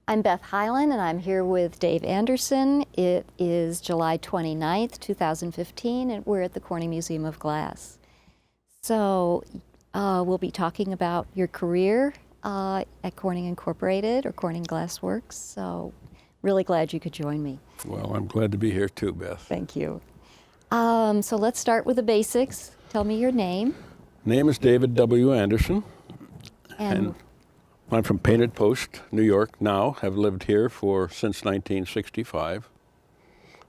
I'm Beth Hyland, and I'm here with Dave Anderson. It is July 29th, 2015, and we're at the Corning Museum of Glass. So we'll be talking about your career at Corning Incorporated or Corning Glass Works. So really glad you could join me. Well, I'm glad to be here too, Beth. Thank you. So let's start with the basics. Tell me your name. Name is David W. Anderson, and I'm from Painted Post, New York now. Have lived here since 1965.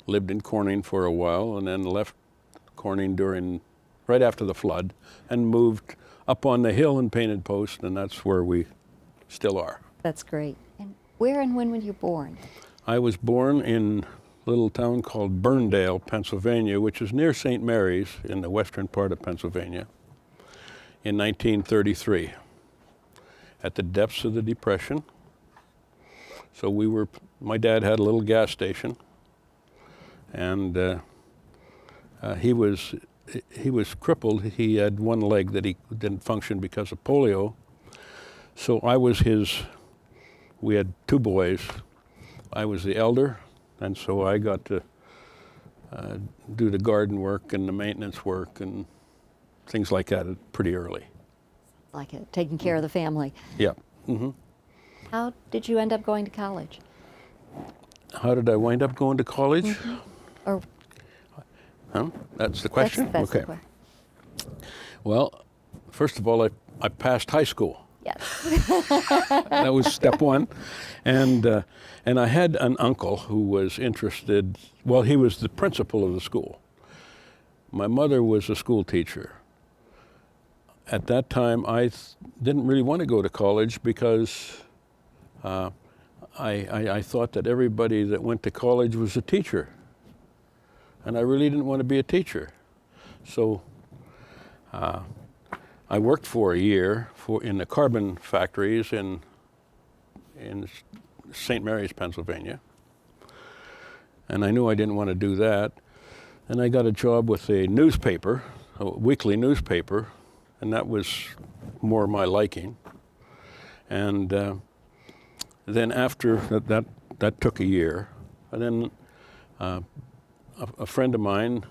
Lived in Corning for a while and then left Corning right after the flood and moved up on the hill in Painted Post, and that's where we still are. That's great. And where and when were you born? I was born in a little town called Burndale, Pennsylvania, which is near St. Mary's in the western part of Pennsylvania, in 1933. At the depths of the Depression. So my dad had a little gas station, and he was crippled. He had one leg that he didn't function because of polio. So we had two boys. I was the elder, and so I got to do the garden work and the maintenance work and things like that pretty early. Like it, taking care of the family. Yeah. Mm-hmm. How did you end up going to college? How did I wind up going to college? Mm-hmm. Or that's the question? That's okay. The question. Well, first of all, I passed high school. Yes. That was step one. And I had an uncle who was interested, well, he was the principal of the school. My mother was a school teacher. At that time, I didn't really want to go to college because I thought that everybody that went to college was a teacher. And I really didn't want to be a teacher. So I worked for a year in the carbon factories in St. Mary's, Pennsylvania. And I knew I didn't want to do that. And I got a job with a newspaper, a weekly newspaper, and that was more my liking. And then after that took a year. And then a friend of mine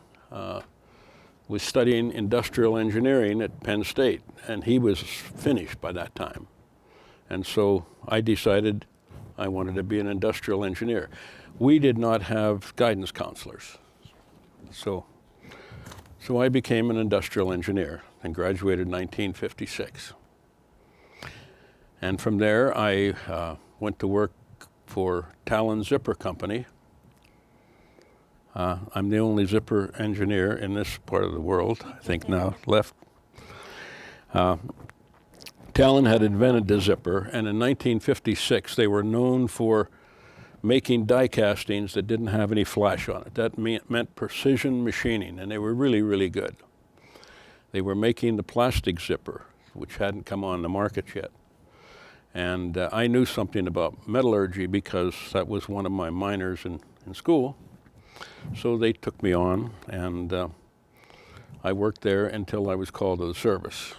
was studying industrial engineering at Penn State, and he was finished by that time. And so I decided I wanted to be an industrial engineer. We did not have guidance counselors. So I became an industrial engineer and graduated in 1956. And from there, I went to work for Talon Zipper Company. I'm the only zipper engineer in this part of the world, I think now, left. Talon had invented the zipper, and in 1956, they were known for making die castings that didn't have any flash on it. That meant precision machining, and they were really, really good. They were making the plastic zipper, which hadn't come on the market yet. And I knew something about metallurgy because that was one of my minors in school. So they took me on, and I worked there until I was called to the service.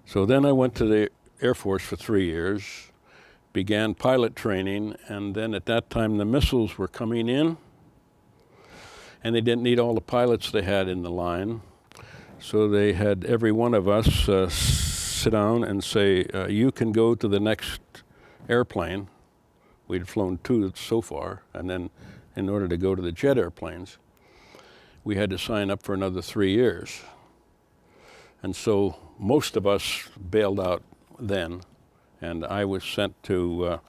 So then I went to the Air Force for 3 years, began pilot training, and then at that time the missiles were coming in, and they didn't need all the pilots they had in the line. So they had every one of us sit down and say, you can go to the next airplane. We'd flown 2 so far, and then in order to go to the jet airplanes, we had to sign up for another 3 years. And so most of us bailed out then, and I was sent to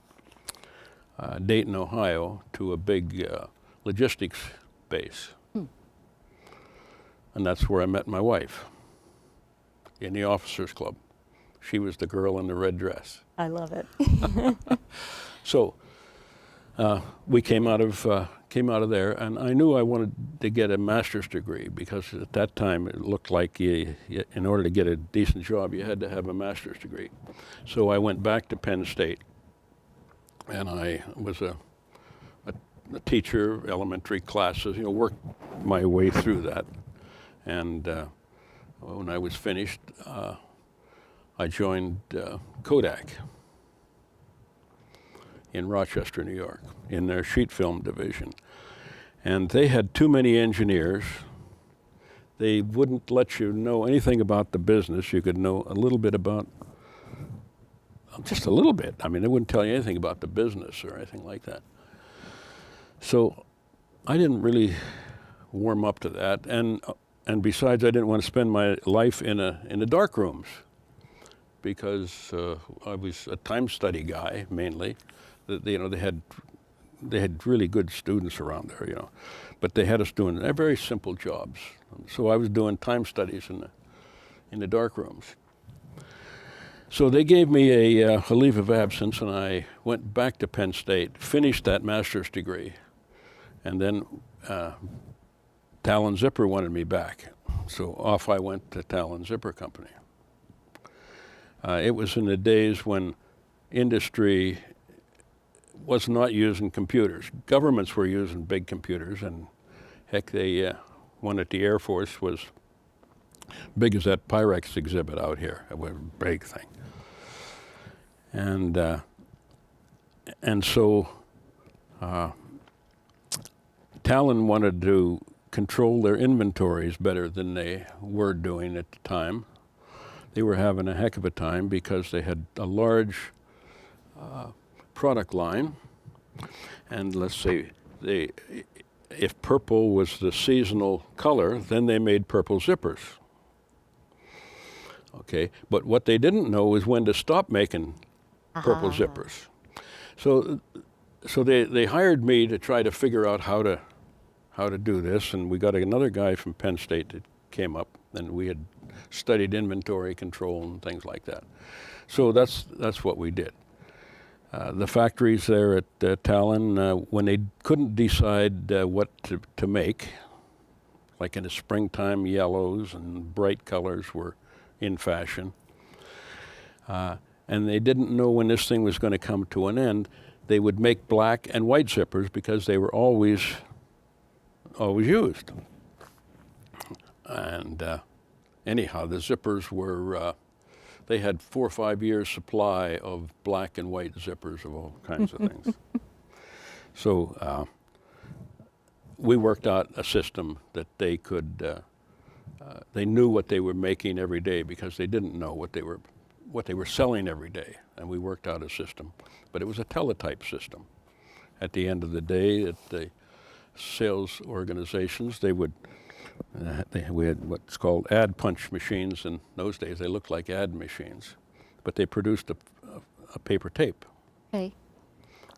Dayton, Ohio, to a big logistics base. And that's where I met my wife, in the officers' club. She was the girl in the red dress. I love it. So we came out of there, and I knew I wanted to get a master's degree because at that time it looked like in order to get a decent job, you had to have a master's degree. So I went back to Penn State, and I was a teacher, elementary classes, worked my way through that. And when I was finished, I joined Kodak. in Rochester, New York, in their sheet film division. And they had too many engineers. They wouldn't let you know anything about the business. You could know a little bit about, just a little bit. I mean, they wouldn't tell you anything about the business or anything like that. So I didn't really warm up to that. And besides, I didn't want to spend my life in the dark rooms, because I was a time study guy mainly. You know, they had really good students around there, you know, but they had us doing very simple jobs. So I was doing time studies in the dark rooms. So they gave me a leave of absence, and I went back to Penn State, finished that master's degree, and then Talon Zipper wanted me back. So off I went to Talon Zipper Company. It was in the days when industry was not using computers. Governments were using big computers, and heck, one at the Air Force was big as that Pyrex exhibit out here. It was a big thing. And so Talon wanted to control their inventories better than they were doing at the time. They were having a heck of a time because they had a large product line, and let's say if purple was the seasonal color, then they made purple zippers. Okay, but what they didn't know is when to stop making purple zippers. So they hired me to try to figure out how to do this, and we got another guy from Penn State that came up, and we had studied inventory control and things like that. So that's what we did. The factories there at Talon, when they couldn't decide what to make, like in the springtime, yellows and bright colors were in fashion, and they didn't know when this thing was going to come to an end, they would make black and white zippers because they were always used. And anyhow, the zippers were, they had 4 or 5 years supply of black and white zippers of all kinds of things. So we worked out a system that they could, they knew what they were making every day because they didn't know what they were selling every day. And we worked out a system, but it was a teletype system. At the end of the day, at the sales organizations, we had what's called ad punch machines. In those days, they looked like ad machines, but they produced a paper tape. Okay.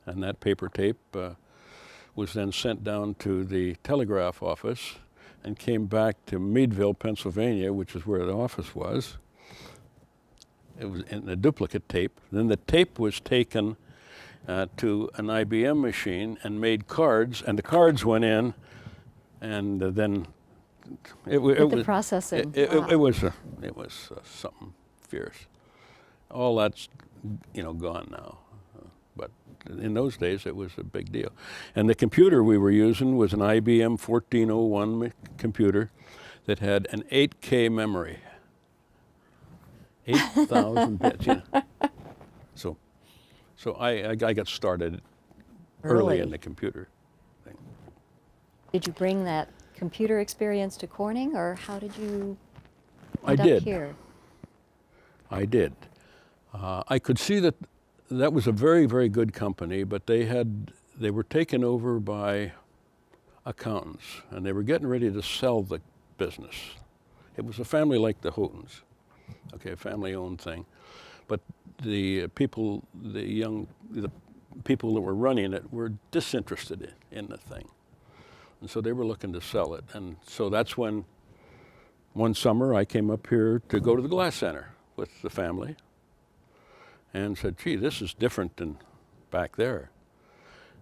And that paper tape was then sent down to the telegraph office and came back to Meadville, Pennsylvania, which is where the office was. It was in a duplicate tape. Then the tape was taken to an IBM machine and made cards, and the cards went in, and then it was processing. It was something fierce. All that's gone now, but in those days it was a big deal. And the computer we were using was an IBM 1401 computer that had an 8K memory, 8,000 bits. So I got started early in the computer thing. Did you bring that computer experience to Corning, or how did you I end did. up here? I did. I could see that was a very, very good company, but they were taken over by accountants, and they were getting ready to sell the business. It was a family like the Houghtons, okay, a family-owned thing, but the people that were running it were disinterested in the thing. And so they were looking to sell it. And so that's when one summer I came up here to go to the Glass Center with the family and said, gee, this is different than back there.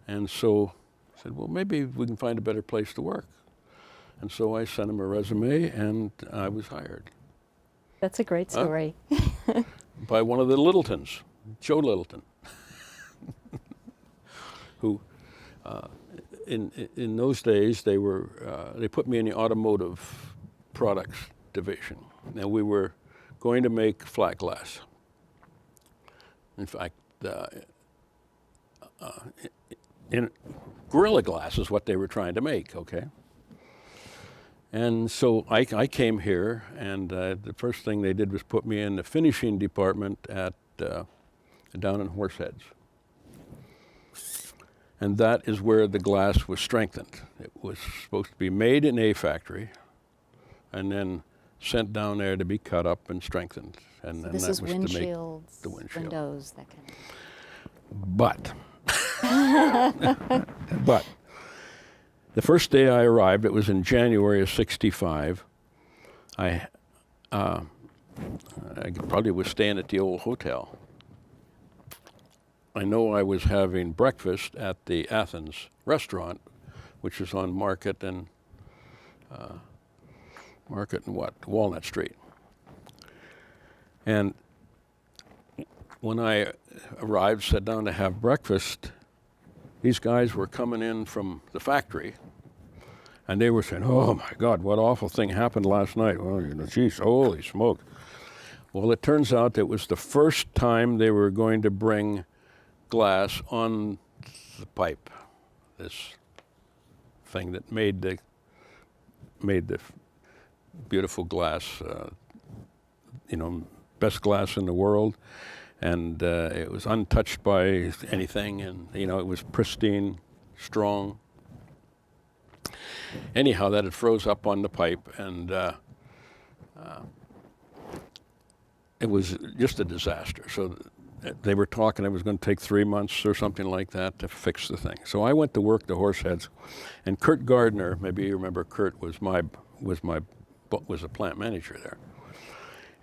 And so I said, well, maybe we can find a better place to work. And so I sent him a resume, and I was hired. That's a great story. By one of the Littletons, Joe Littleton, who in those days they put me in the automotive products division. Now we were going to make flat glass. In fact, in Gorilla Glass is what they were trying to make, okay? And so I came here, and the first thing they did was put me in the finishing department at down in Horseheads. And that is where the glass was strengthened. It was supposed to be made in a factory and then sent down there to be cut up and strengthened. And So then this that is was to make windshields, the windshield. windows, that kind of. But, but, the first day I arrived, it was in January of '65. I probably was staying at the old hotel. I know I was having breakfast at the Athens restaurant, which is on Market and Walnut Street. And when I arrived, sat down to have breakfast, these guys were coming in from the factory, and they were saying, "Oh my God, what awful thing happened last night." Well, you know, geez, holy smoke. Well, it turns out it was the first time they were going to bring glass on the pipe, this thing that made the beautiful glass, you know, best glass in the world, and it was untouched by anything, and you know, it was pristine, strong. Anyhow, that had froze up on the pipe, and it was just a disaster. So they were talking it was going to take 3 months or something like that to fix the thing. So I went to work to Horseheads, and Kurt Gardner, maybe you remember Kurt, was a plant manager there.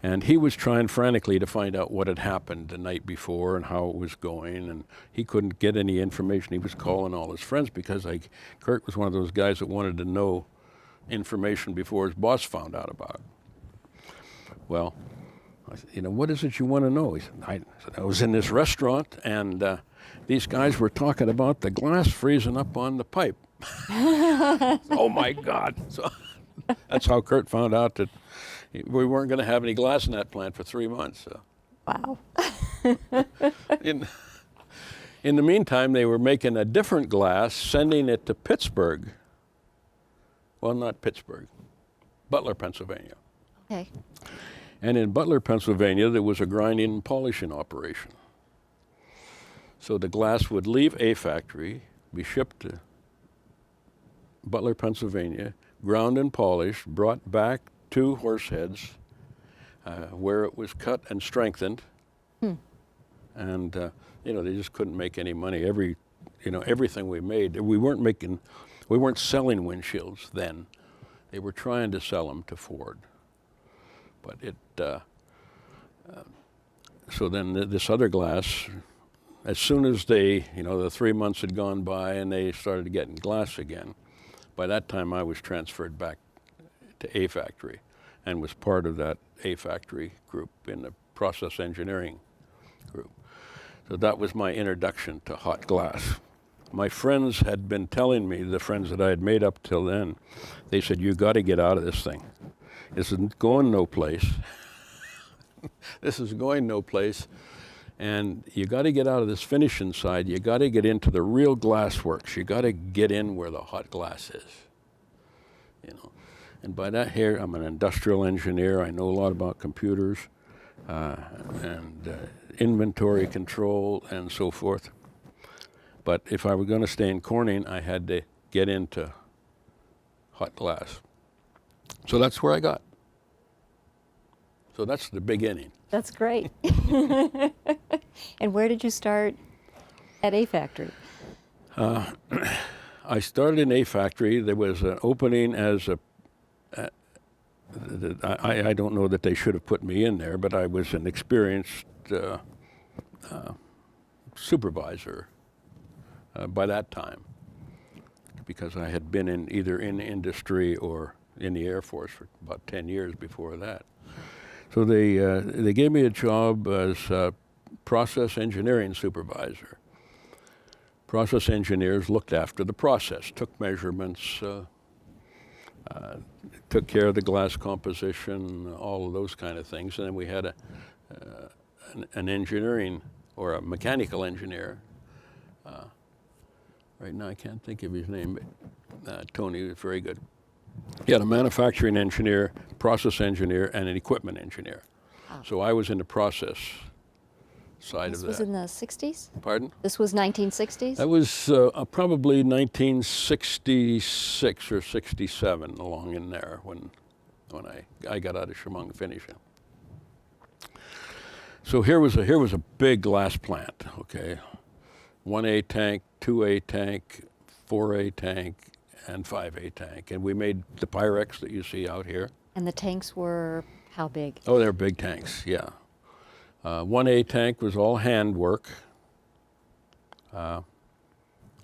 And he was trying frantically to find out what had happened the night before and how it was going, and he couldn't get any information. He was calling all his friends because Kurt was one of those guys that wanted to know information before his boss found out about it. Well, I said, you know, what is it you want to know? He said, I was in this restaurant, and these guys were talking about the glass freezing up on the pipe. Oh my God. So that's how Kurt found out that we weren't going to have any glass in that plant for 3 months. So. Wow. In the meantime, they were making a different glass, sending it to Pittsburgh. Well, not Pittsburgh, Butler, Pennsylvania. Okay. And in Butler, Pennsylvania, there was a grinding and polishing operation. So the glass would leave a factory, be shipped to Butler, Pennsylvania, ground and polished, brought back to Horseheads, where it was cut and strengthened. And you know, they just couldn't make any money. Everything we made, we weren't selling windshields then. They were trying to sell them to Ford. But so then this other glass, as soon as the 3 months had gone by and they started getting glass again, by that time I was transferred back to A Factory and was part of that A Factory group in the process engineering group. So that was my introduction to hot glass. My friends had been telling me, the friends that I had made up till then, they said, "You got to get out of this thing. This isn't going no place. This is going no place. And you got to get out of this finishing side. You got to get into the real glass works. You got to get in where the hot glass is." You know, and by that here, I'm an industrial engineer. I know a lot about computers and inventory control and so forth. But if I were going to stay in Corning, I had to get into hot glass. So that's where I got. So that's the beginning. That's great. And where did you start at A Factory? I started in A Factory. There was an opening as I don't know that they should have put me in there, but I was an experienced supervisor by that time, because I had been either in industry or in the Air Force for about 10 years before that. So they gave me a job as a process engineering supervisor. Process engineers looked after the process, took measurements, took care of the glass composition, all of those kind of things. And then we had an engineering or a mechanical engineer Right now I can't think of his name, but Tony was very good. He had a manufacturing engineer, process engineer, and an equipment engineer. Wow. So I was in the process side This of was that. in the 60s? Pardon? This was 1960s? That was probably 1966 or 67, along in there when I got out of Chemung Finishing. So here was a big glass plant, okay, 1A tank, 2A tank, 4A tank, and 5A tank, and we made the Pyrex that you see out here. And the tanks were how big? Oh, they're big tanks, yeah. 1A tank was all handwork. Had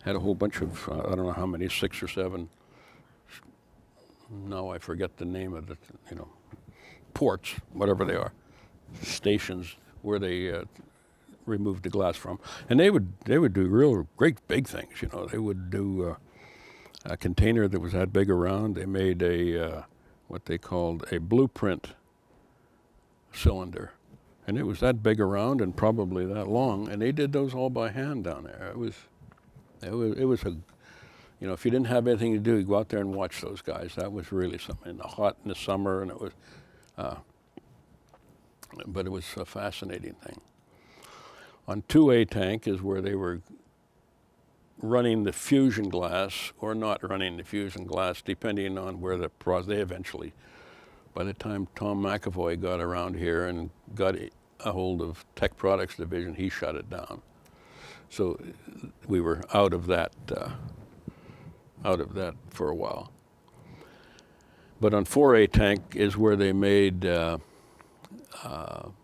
a whole bunch of, I don't know how many, 6 or 7. No, I forget the name of the, ports, whatever they are, stations where they removed the glass from. And they would do real great big things, They would do a container that was that big around. They made what they called a blueprint cylinder. And it was that big around and probably that long, and they did those all by hand down there. It was a, if you didn't have anything to do, you go out there and watch those guys. That was really something. In the summer, and it was, but it was a fascinating thing. On 2A tank is where they were running the fusion glass or not running the fusion glass, depending on where they eventually. By the time Tom McAvoy got around here and got a hold of Tech Products Division, he shut it down. So we were out of that for a while. But on 4A tank is where they made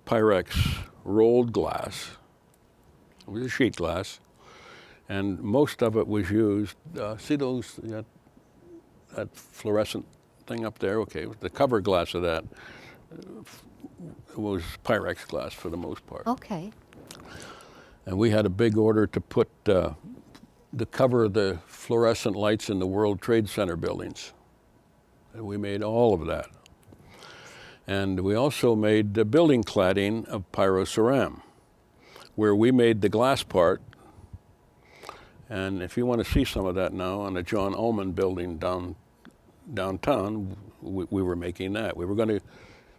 Pyrex rolled glass. It was a sheet glass, and most of it was used. See those that fluorescent thing up there? Okay, the cover glass of that was Pyrex glass for the most part. Okay. And we had a big order to put the cover of the fluorescent lights in the World Trade Center buildings. And we made all of that. And we also made the building cladding of pyroceram, where we made the glass part. And if you want to see some of that now, on the John Ullman building downtown, we were making that.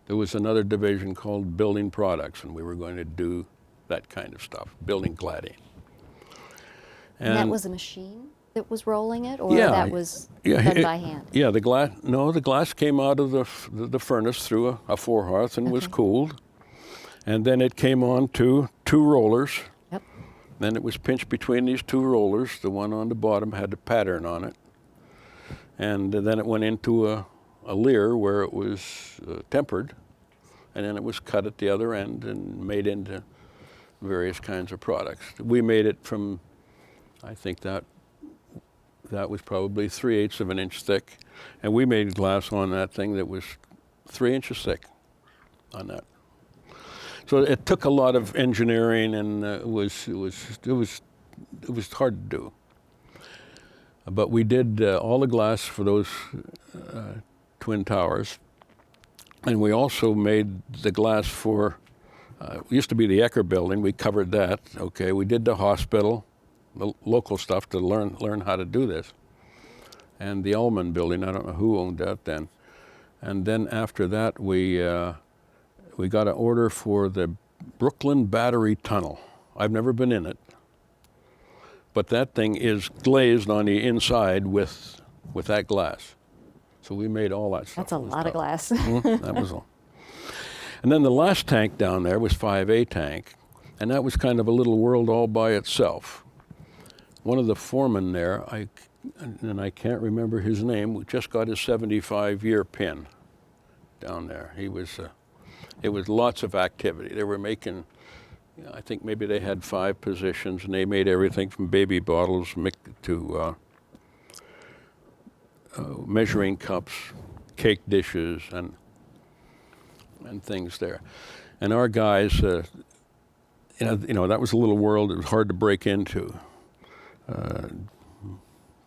There was another division called Building Products, and we were going to do that kind of stuff, building cladding. And that was a machine that was rolling it, or Yeah, that was done by hand? Yeah, the glass came out of the furnace through a forehearth and was cooled. And then it came on to 2 rollers. Yep. Then it was pinched between these 2 rollers. The one on the bottom had a pattern on it. And then it went into a leer where it was tempered. And then it was cut at the other end and made into various kinds of products. We made it from, I think that was probably 3/8 of an inch thick. And we made glass on that thing that was 3 inches thick on that. So it took a lot of engineering, and it was hard to do. But we did all the glass for those twin towers, and we also made the glass for. It used to be the Ecker building. We covered that. Okay, we did the hospital, the local stuff to learn how to do this, and the Ullman building. I don't know who owned that then, and then after that we got an order for the Brooklyn Battery Tunnel. I've never been in it, but that thing is glazed on the inside with that glass. So we made all that stuff. That's a lot of glass. That was all. And then the last tank down there was 5A tank, and that was kind of a little world all by itself. One of the foremen there, I can't remember his name, we just got his 75-year pin down there. It was lots of activity. They were making, I think maybe they had 5 positions, and they made everything from baby bottles to measuring cups, cake dishes, and things there. And our guys, that was a little world. It was hard to break into.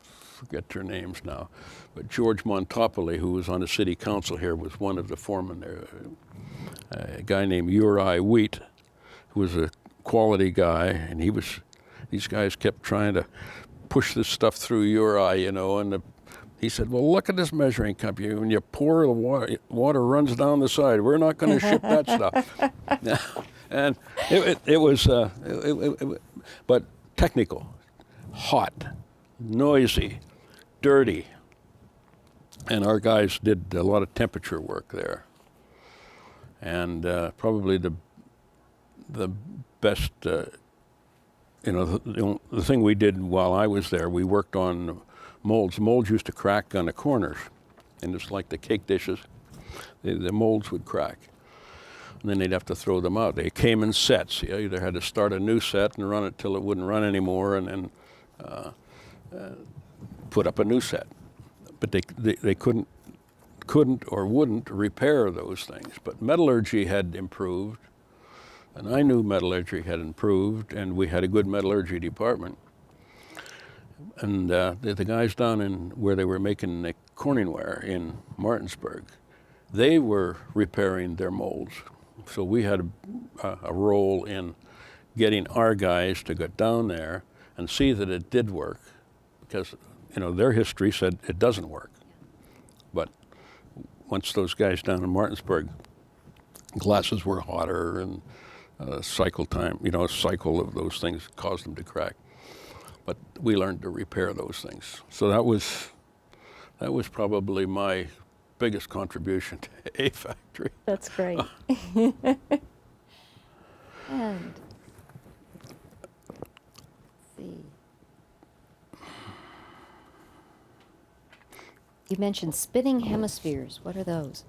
Forget their names now, but George Montopoli, who was on the city council here, was one of the foremen there. A guy named Uri Wheat, who was a quality guy, and these guys kept trying to push this stuff through your eye, you know. And he said, well, look at this measuring cup. When you pour the water runs down the side. We're not going to ship that stuff. And it was, but technical, hot, noisy, dirty. And our guys did a lot of temperature work there. And probably the best, you know, the thing we did while I was there, we worked on molds. Molds used to crack on the corners, and it's like the cake dishes. The molds would crack, and then they'd have to throw them out. They came in sets. You either had to start a new set and run it till it wouldn't run anymore, and then put up a new set. But they couldn't or wouldn't repair those things. But metallurgy had improved, and I knew metallurgy had improved, and we had a good metallurgy department. And the guys down in where they were making the Corning wire in Martinsburg, they were repairing their molds. So we had a role in getting our guys to get down there and see that it did work, because you know their history said it doesn't work. But once those guys down in Martinsburg, glasses were hotter, and cycle time, you know, a cycle of those things caused them to crack. But we learned to repair those things. So that was probably my biggest contribution to A Factory. That's great. And let's see. You mentioned spinning hemispheres. What are those?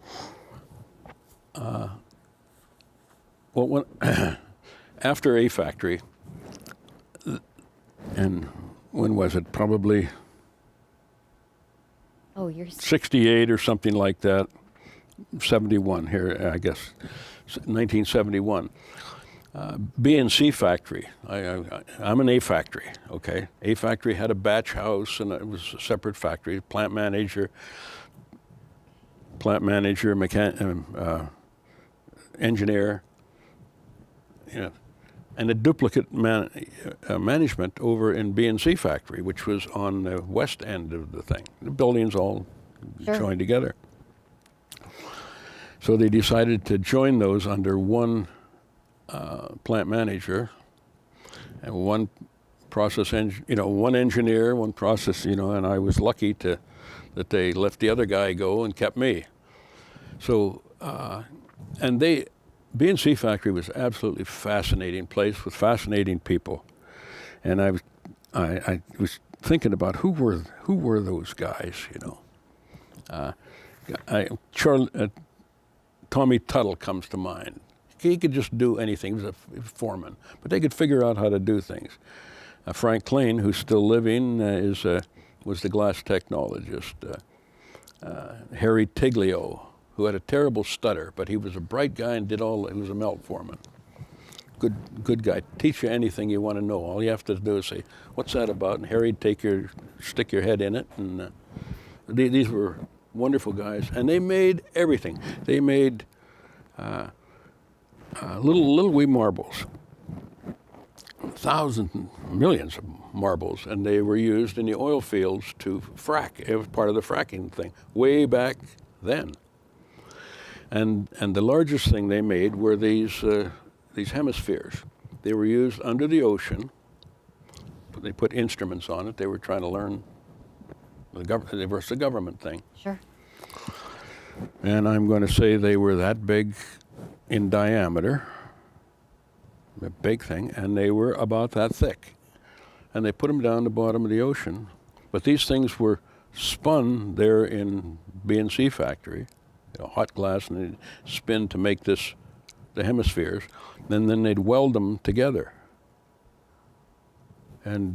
Well, after A Factory, and when was it? Probably Oh, you're 68 or something like that. 71 here, I guess. 1971. BNC Factory. I'm an A Factory, okay? A Factory had a batch house, and it was a separate factory. Plant manager, engineer, you know, and a duplicate management over in BNC Factory, which was on the west end of the thing. The buildings all joined together. So they decided to join those under one plant manager and one process, one engineer, one process, and I was lucky that they let the other guy go and kept me. So, BNC Factory was an absolutely fascinating place with fascinating people, and I was thinking about who were those guys, Tommy Tuttle comes to mind. He could just do anything. He was a foreman, but they could figure out how to do things. Frank Klein, who's still living, was the glass technologist. Harry Tiglio, who had a terrible stutter, but he was a bright guy and he was a melt foreman. Good guy. Teach you anything you want to know. All you have to do is say, "What's that about?" And Harry'd stick your head in it. And these were wonderful guys, and they made everything. They made little wee marbles, thousands, millions of marbles, and they were used in the oil fields to frack. It was part of the fracking thing way back then. And the largest thing they made were these hemispheres. They were used under the ocean. They put instruments on it. They were trying to learn it was a government thing. Sure. And I'm going to say they were that big in diameter, a big thing, and they were about that thick. And they put them down the bottom of the ocean. But these things were spun there in BNC Factory, hot glass, and they'd spin to make the hemispheres. And then they'd weld them together. And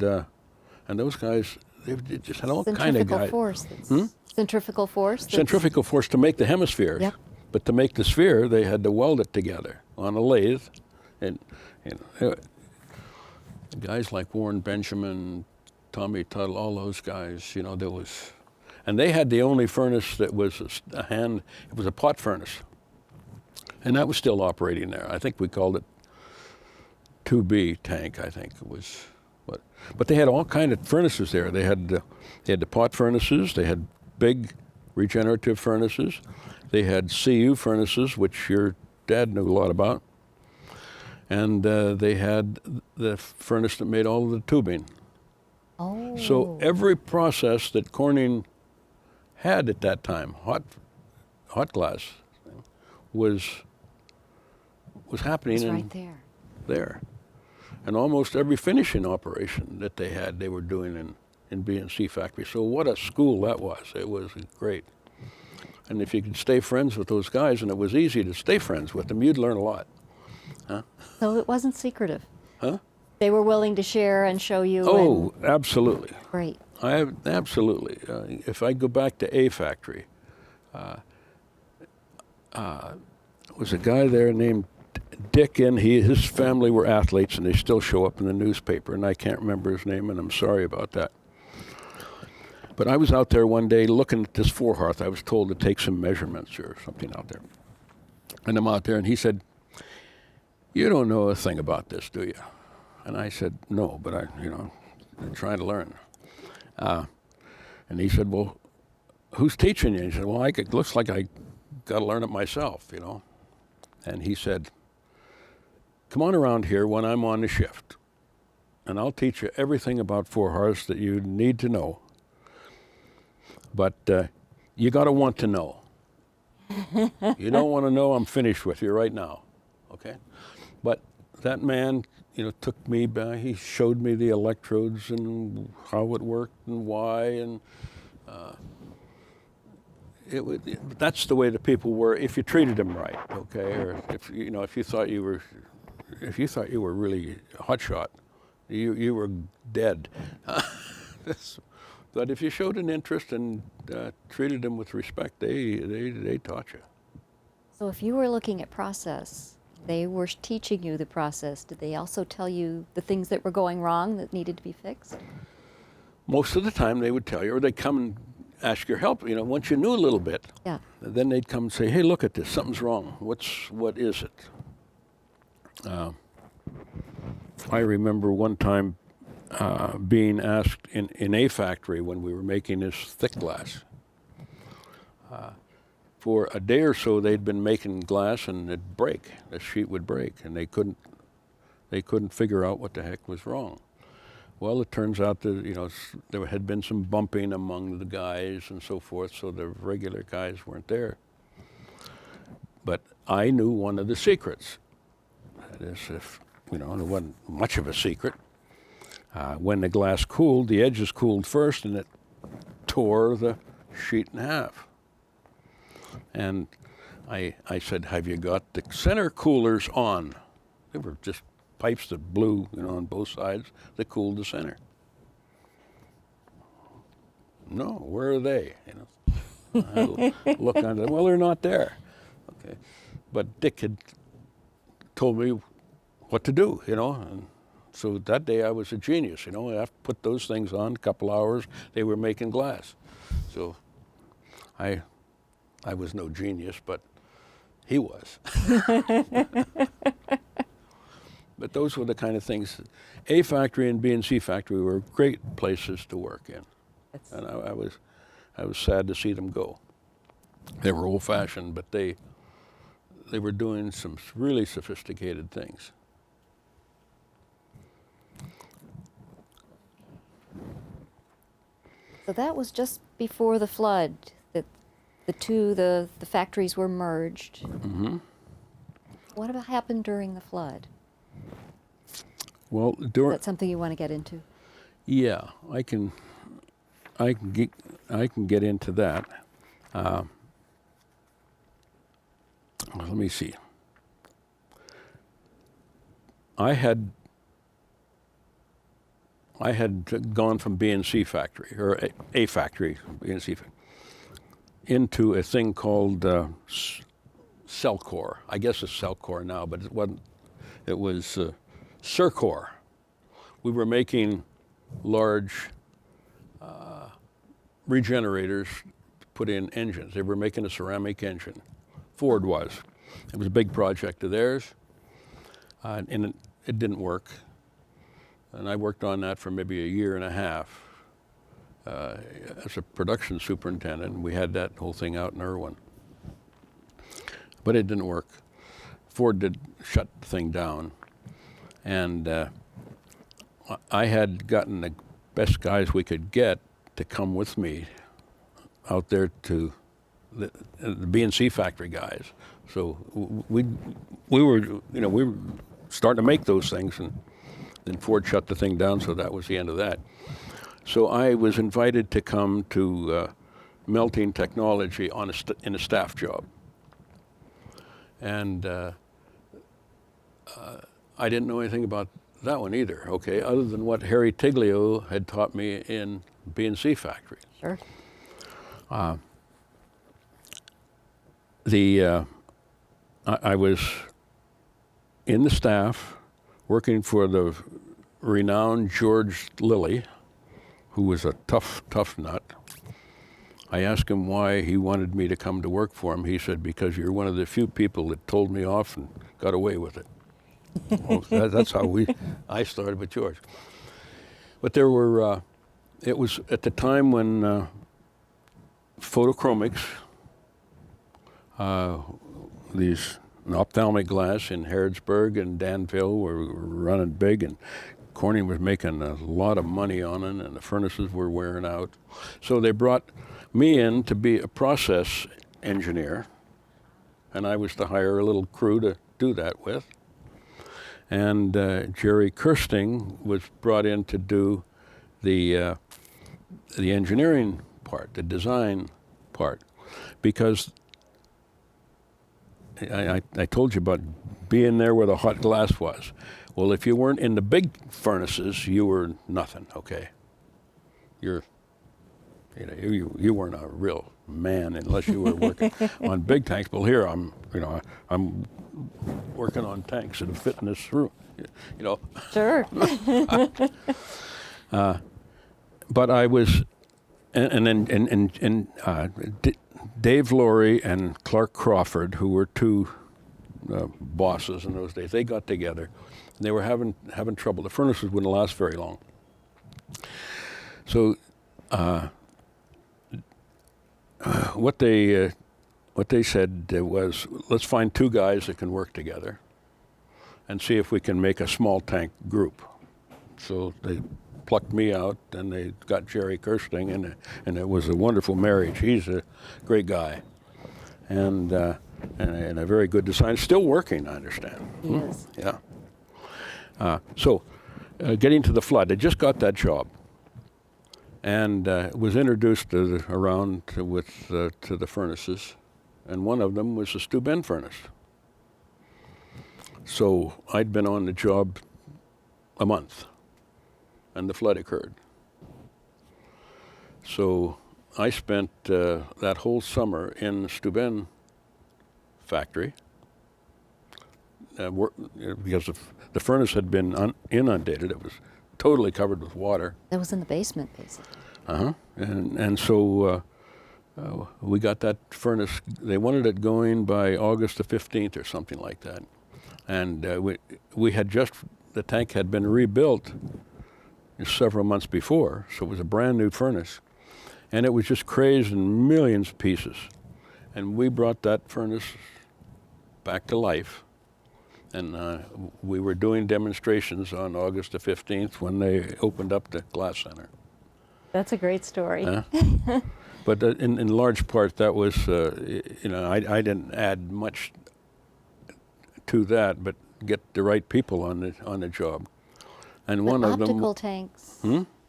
those guys, they just had all kind of guys. Centrifugal force? Centrifugal force to make the hemispheres. Yep. But to make the sphere, they had to weld it together on a lathe. And guys like Warren Benjamin, Tommy Tuttle, all those guys, and they had the only furnace that was it was a pot furnace. And that was still operating there. I think we called it 2B tank, I think it was. But they had all kind of furnaces there. They had the pot furnaces. They had big regenerative furnaces. They had CU furnaces, which your dad knew a lot about. And they had the furnace that made all of the tubing. Oh. So every process that Corning had at that time, hot glass, was happening It's right there. there. And almost every finishing operation that they had, they were doing in BNC Factory. So what a school that was. It was great. And if you could stay friends with those guys, and it was easy to stay friends with them, you'd learn a lot. Huh? So it wasn't secretive. Huh? They were willing to share and show you. Oh, absolutely. Great. Absolutely. If I go back to A Factory, was a guy there named Dick, and his family were athletes, and they still show up in the newspaper, and I can't remember his name, and I'm sorry about that. But I was out there one day looking at this forehearth. I was told to take some measurements or something out there. And I'm out there, and he said, "You don't know a thing about this, do you?" And I said, "No, but I'm trying to learn." And he said, "Well, who's teaching you?" And he said, "Well, it looks like I got to learn it myself, you know." And he said, "Come on around here when I'm on the shift, and I'll teach you everything about forehearths that you need to know. But you got to want to know. You don't want to know, I'm finished with you right now, okay?" But that man, took me back. He showed me the electrodes and how it worked and why, and that's the way the people were if you treated them right, okay? Or if you thought you were really a hotshot, you were dead. But if you showed an interest and treated them with respect, they taught you. So if you were looking at process, they were teaching you the process. Did they also tell you the things that were going wrong that needed to be fixed? Most of the time they would tell you, or they'd come and ask your help. Once you knew a little bit, Yeah. then they'd come and say, "Hey, look at this, something's wrong. What is it?" I remember one time being asked in A Factory when we were making this thick glass. For a day or so, they'd been making glass, and it'd break. The sheet would break, and they couldn't figure out what the heck was wrong. Well, it turns out that there had been some bumping among the guys and so forth, so the regular guys weren't there. But I knew one of the secrets. That is, it wasn't much of a secret. When the glass cooled, the edges cooled first, and it tore the sheet in half. And I said, "Have you got the center coolers on?" They were just pipes that blew, on both sides that cooled the center. "No, where are they?" I look on it. "Well, they're not there." Okay, but Dick had told me what to do, and so that day I was a genius. I put those things on. A couple hours, they were making glass. So I was no genius, but he was. But those were the kind of things. A Factory and BNC Factory were great places to work in, and I was sad to see them go. They were old-fashioned, but they were doing some really sophisticated things. So that was just before the flood that the factories were merged. Mm-hmm. What about happened during the flood? Well, Is that something you want to get into? Yeah, I can get into that. Let me see. I had gone from BNC Factory, or A Factory, BNC Factory, into a thing called CERCOR. I guess it's CERCOR now, but it wasn't. It was CERCOR. We were making large regenerators to put in engines. They were making a ceramic engine. Ford was. It was a big project of theirs, and it didn't work. And I worked on that for maybe a year and a half as a production superintendent. And we had that whole thing out in Irwin. But it didn't work. Ford did shut the thing down. And I had gotten the best guys we could get to come with me out there to the BNC Factory guys. So we were starting to make those things, and then Ford shut the thing down, so that was the end of that. So I was invited to come to melting technology on in a staff job. And I didn't know anything about that one either, okay, other than what Harry Tiglio had taught me in BNC Factory. Sure. I was in the staff working for the renowned George Lilly, who was a tough nut. I asked him why he wanted me to come to work for him. He said, because you're one of the few people that told me off and got away with it. Well, that's how I started with George. But there were, it was at the time when photochromics, these ophthalmic glass in Harrodsburg and Danville were running big, and Corning was making a lot of money on it, and the furnaces were wearing out. So they brought me in to be a process engineer, and I was to hire a little crew to do that with. And Jerry Kirsting was brought in to do the engineering part, the design part, because I told you about being there where the hot glass was. Well, if you weren't in the big furnaces, you were nothing. Okay, you weren't a real man unless you were working on big tanks. Well, here I'm working on tanks that fit in this room. Sure. But I was, Dave Laurie and Clark Crawford, who were two bosses in those days, they got together. And they were having trouble. The furnaces wouldn't last very long. So what they said was, let's find two guys that can work together and see if we can make a small tank group. So they plucked me out, and they got Jerry Kirsting, and it was a wonderful marriage. He's a great guy, and a very good designer. Still working, I understand. He is. Yeah. So getting to the flood, I just got that job, and was introduced to the furnaces, and one of them was the Steuben furnace. So I'd been on the job a month, and the flood occurred. So I spent that whole summer in the Steuben factory because the furnace had been inundated. It was totally covered with water. That was in the basement, basically. And so we got that furnace. They wanted it going by August the 15th or something like that. And we had the tank had been rebuilt several months before, so it was a brand new furnace. And it was just crazed in millions of pieces. And we brought that furnace back to life. And we were doing demonstrations on August the 15th when they opened up the glass center. That's a great story. But in large part, that was, I didn't add much to that, but get the right people on the job. And one of them, optical tanks,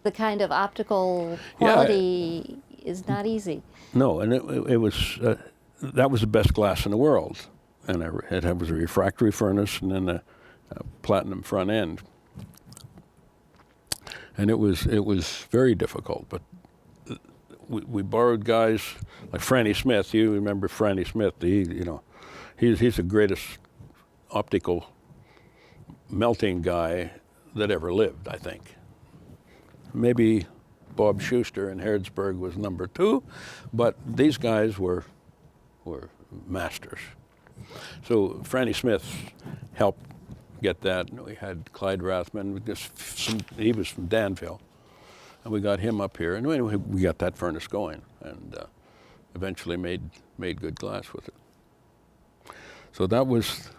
the kind of optical quality is not easy. No, and it was that was the best glass in the world, and it was a refractory furnace and then a platinum front end, and it was very difficult. But we borrowed guys like Franny Smith. You remember Franny Smith? He's the greatest optical melting guy that ever lived, I think. Maybe Bob Schuster in Harrodsburg was number 2, but these guys were masters. So Franny Smith helped get that. And we had Clyde Rathman, he was from Danville, and we got him up here. And anyway, we got that furnace going, and eventually made good glass with it. So that was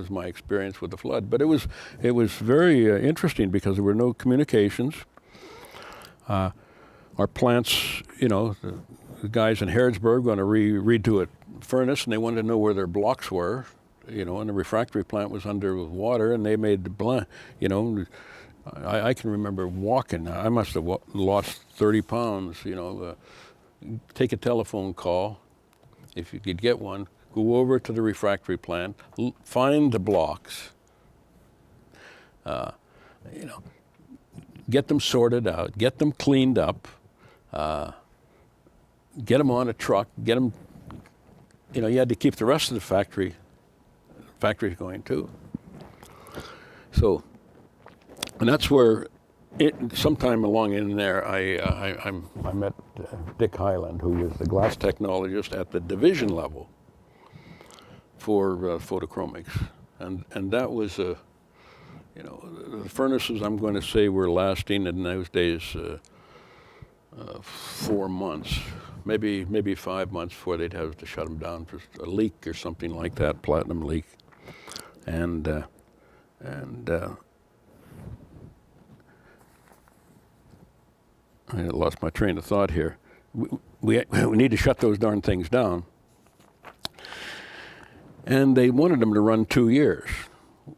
my experience with the flood. But it was very interesting because there were no communications. Our plants, the guys in Harrodsburg were going to redo a furnace, and they wanted to know where their blocks were, and the refractory plant was under water, and they made the I can remember walking. I must have lost 30 pounds, take a telephone call, if you could get one, go over to the refractory plant, find the blocks, get them sorted out, get them cleaned up, get them on a truck, get them, you had to keep the rest of the factories going too. So, and that's where sometime along in there, I met Dick Hyland, who was the glass technologist at the division level for photochromics. And that was, the furnaces, I'm going to say, were lasting in those days 4 months, maybe 5 months before they'd have to shut them down for a leak or something like that, platinum leak. And I lost my train of thought here. We need to shut those darn things down. And they wanted them to run 2 years.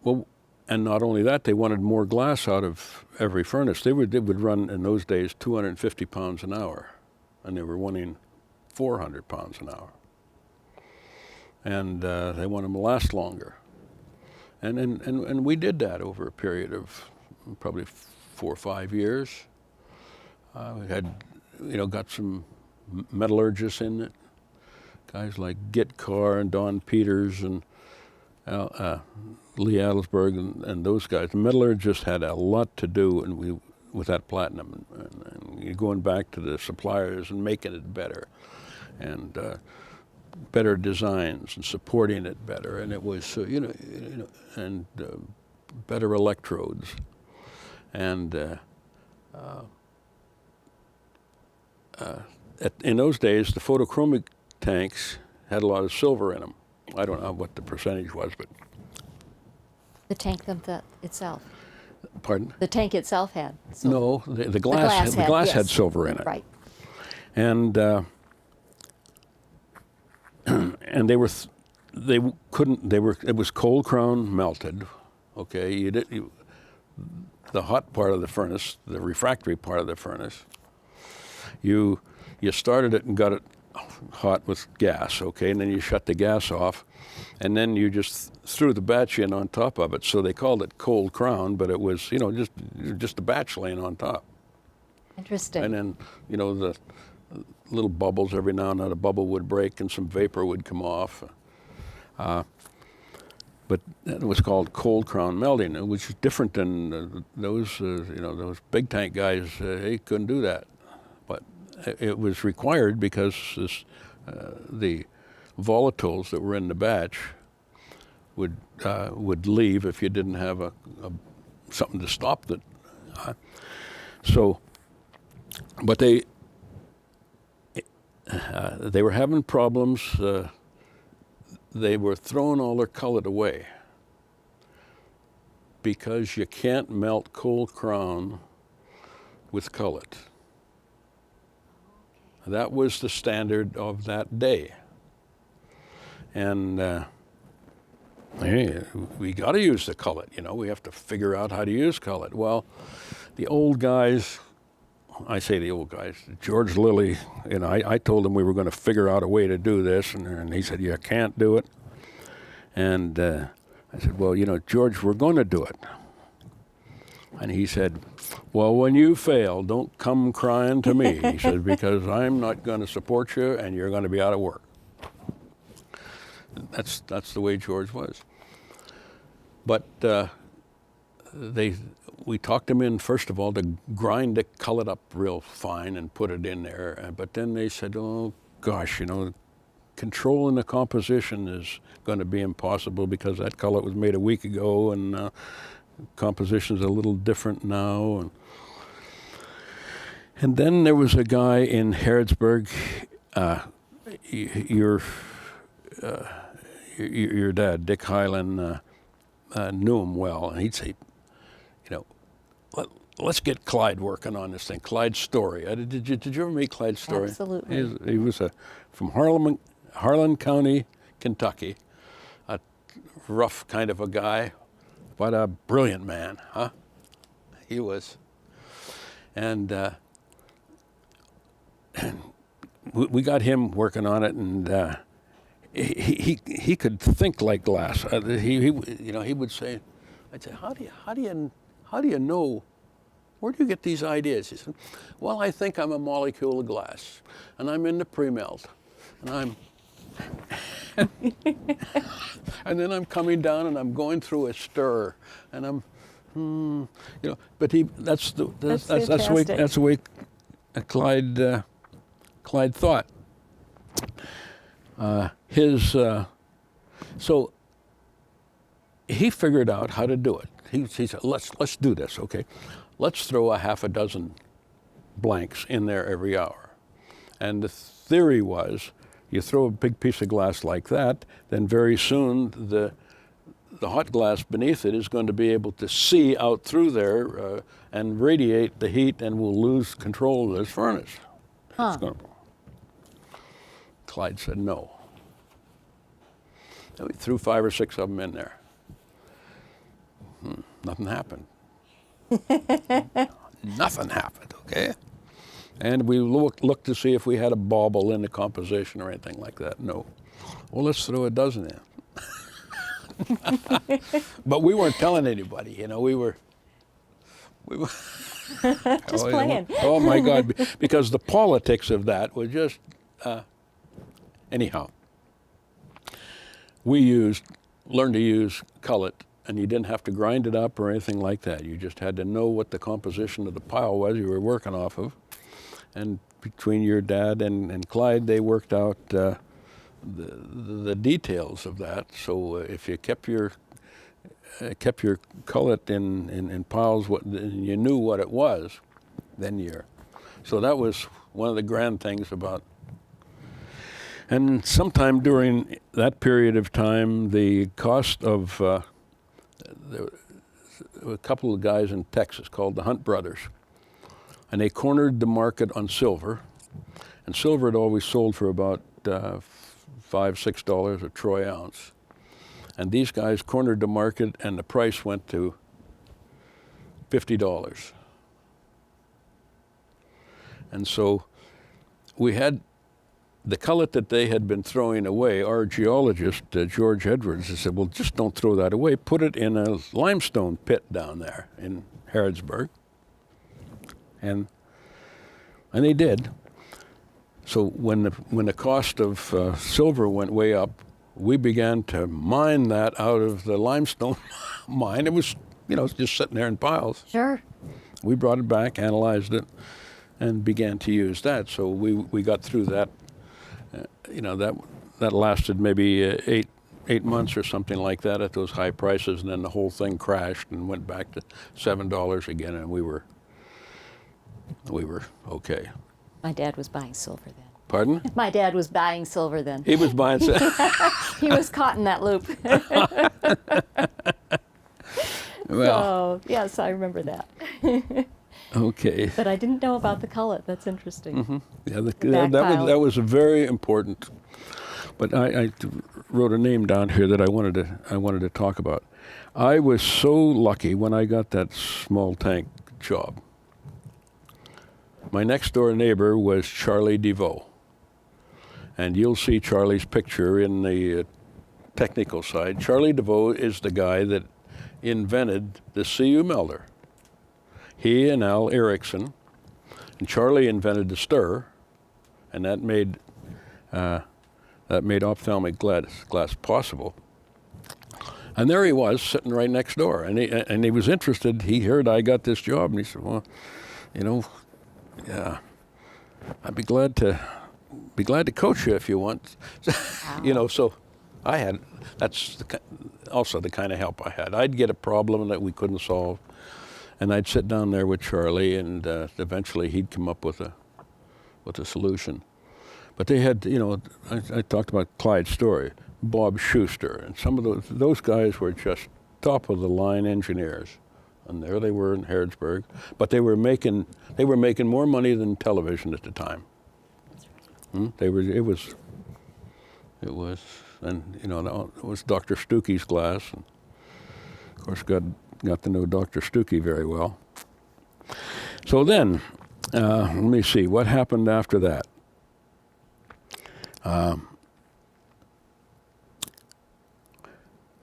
Well, and not only that, they wanted more glass out of every furnace. They would run, in those days, 250 pounds an hour. And they were running 400 pounds an hour. And they wanted them to last longer. And we did that over a period of probably 4 or 5 years. We had, got some metallurgists in it, guys like Git Carr and Don Peters and Lee Adelsberg and those guys. The metallurgists had a lot to do with that platinum, and you're going back to the suppliers and making it better, and better designs and supporting it better, and it was and better electrodes, and in those days the photochromic tanks had a lot of silver in them. I don't know what the percentage was, but The tank itself. pardon? The tank itself had silver. No, the glass yes. had silver in it. Right. And and it was cold crown melted. Okay, the hot part of the furnace, the refractory part of the furnace, you started it and got it hot with gas, okay, and then you shut the gas off, and then you just threw the batch in on top of it. So they called it cold crown, but it was, just a batch laying on top. Interesting. And then, the little bubbles, every now and then a bubble would break and some vapor would come off. But it was called cold crown melting, which is different than those big tank guys. They couldn't do that, but it was required because the volatiles that were in the batch would leave if you didn't have something to stop that. But they were having problems. They were throwing all their cullet away because you can't melt cold crown with cullet. That was the standard of that day. And hey, we got to use the cullet, we have to figure out how to use cullet. Well, the old guys, I say the old guys, George Lilly, I told him we were going to figure out a way to do this, and he said, you can't do it. And I said, well, George, we're going to do it. And he said, well, when you fail, don't come crying to me, he said, because I'm not going to support you and you're going to be out of work. That's the way George was. But we talked them in, first of all, to grind the cullet up real fine and put it in there. But then they said, oh, gosh, controlling the composition is going to be impossible because that cullet was made a week ago, and composition's a little different now. And then there was a guy in Harrodsburg. Your dad, Dick Hyland, knew him well, and he'd say, let's get Clyde working on this thing. Clyde Story. Did you ever meet Clyde Story? Absolutely. He was from Harlan County, Kentucky. A rough kind of a guy, but a brilliant man, huh? He was. And we got him working on it, and he could think like glass. He would say, I'd say, how do you know? Where do you get these ideas? He said, well, I think I'm a molecule of glass, and I'm in the pre-melt, and I'm, and then I'm coming down and I'm going through a stir, and I'm, But that's the way Clyde thought. So he figured out how to do it. He said, let's do this, okay? Let's throw a half a dozen blanks in there every hour. And the theory was, you throw a big piece of glass like that, then very soon the hot glass beneath it is going to be able to see out through there and radiate the heat, and we'll lose control of this furnace. Clyde said no. And we threw 5 or 6 of them in there. Nothing happened. Nothing happened, okay? And we looked to see if we had a bauble in the composition or anything like that. No. Well, let's throw a dozen in. But we weren't telling anybody, we were just playing. Oh my God, because the politics of that was just, anyhow. We learned to use cullet, and you didn't have to grind it up or anything like that. You just had to know what the composition of the pile was you were working off of. And between your dad and Clyde, they worked out the details of that. So if you kept your cullet in piles, and you knew what it was, then so that was one of the grand things about. And sometime during that period of time, the cost of there were a couple of guys in Texas called the Hunt Brothers, and they cornered the market on silver, and silver had always sold for about $5, $6 a troy ounce. And these guys cornered the market, and the price went to $50. And so we had the cullet that they had been throwing away. Our geologist, George Edwards, said, well, just don't throw that away. Put it in a limestone pit down there in Harrodsburg. And they did. So when the cost of silver went way up, we began to mine that out of the limestone mine. It was, just sitting there in piles. Sure. We brought it back, analyzed it, and began to use that. So we got through that. That lasted maybe 8 months or something like that at those high prices, and then the whole thing crashed and went back to $7 again, and we were okay. My dad was buying silver then. Pardon? My dad was buying silver then. He was buying silver. He was caught in that loop. Well, so, yes, I remember that. Okay. But I didn't know about the cullet. That's interesting. Mm-hmm. Yeah, that was a very important. But I wrote a name down here that I wanted to talk about. I was so lucky when I got that small tank job. My next door neighbor was Charlie DeVoe, and you'll see Charlie's picture in the technical side. Charlie DeVoe is the guy that invented the CU melter. He and Al Erickson, and Charlie invented the stir, and that made ophthalmic glass possible. And there he was, sitting right next door, and he was interested. He heard I got this job, and he said, "Well, yeah, I'd be glad to be glad to coach you if you want. You know, so that's also the kind of help I had. I'd get a problem that we couldn't solve, and I'd sit down there with Charlie, and eventually he'd come up with a solution. But they had, you know, I talked about Clyde's story, Bob Schuster, and some of those guys were just top of the line engineers. And there they were in Harrodsburg, but they were making more money than television at the time. It was, and you know, it was Dr. Stuckey's glass, and of course got to know Dr. Stuckey very well. So then, let me see what happened after that.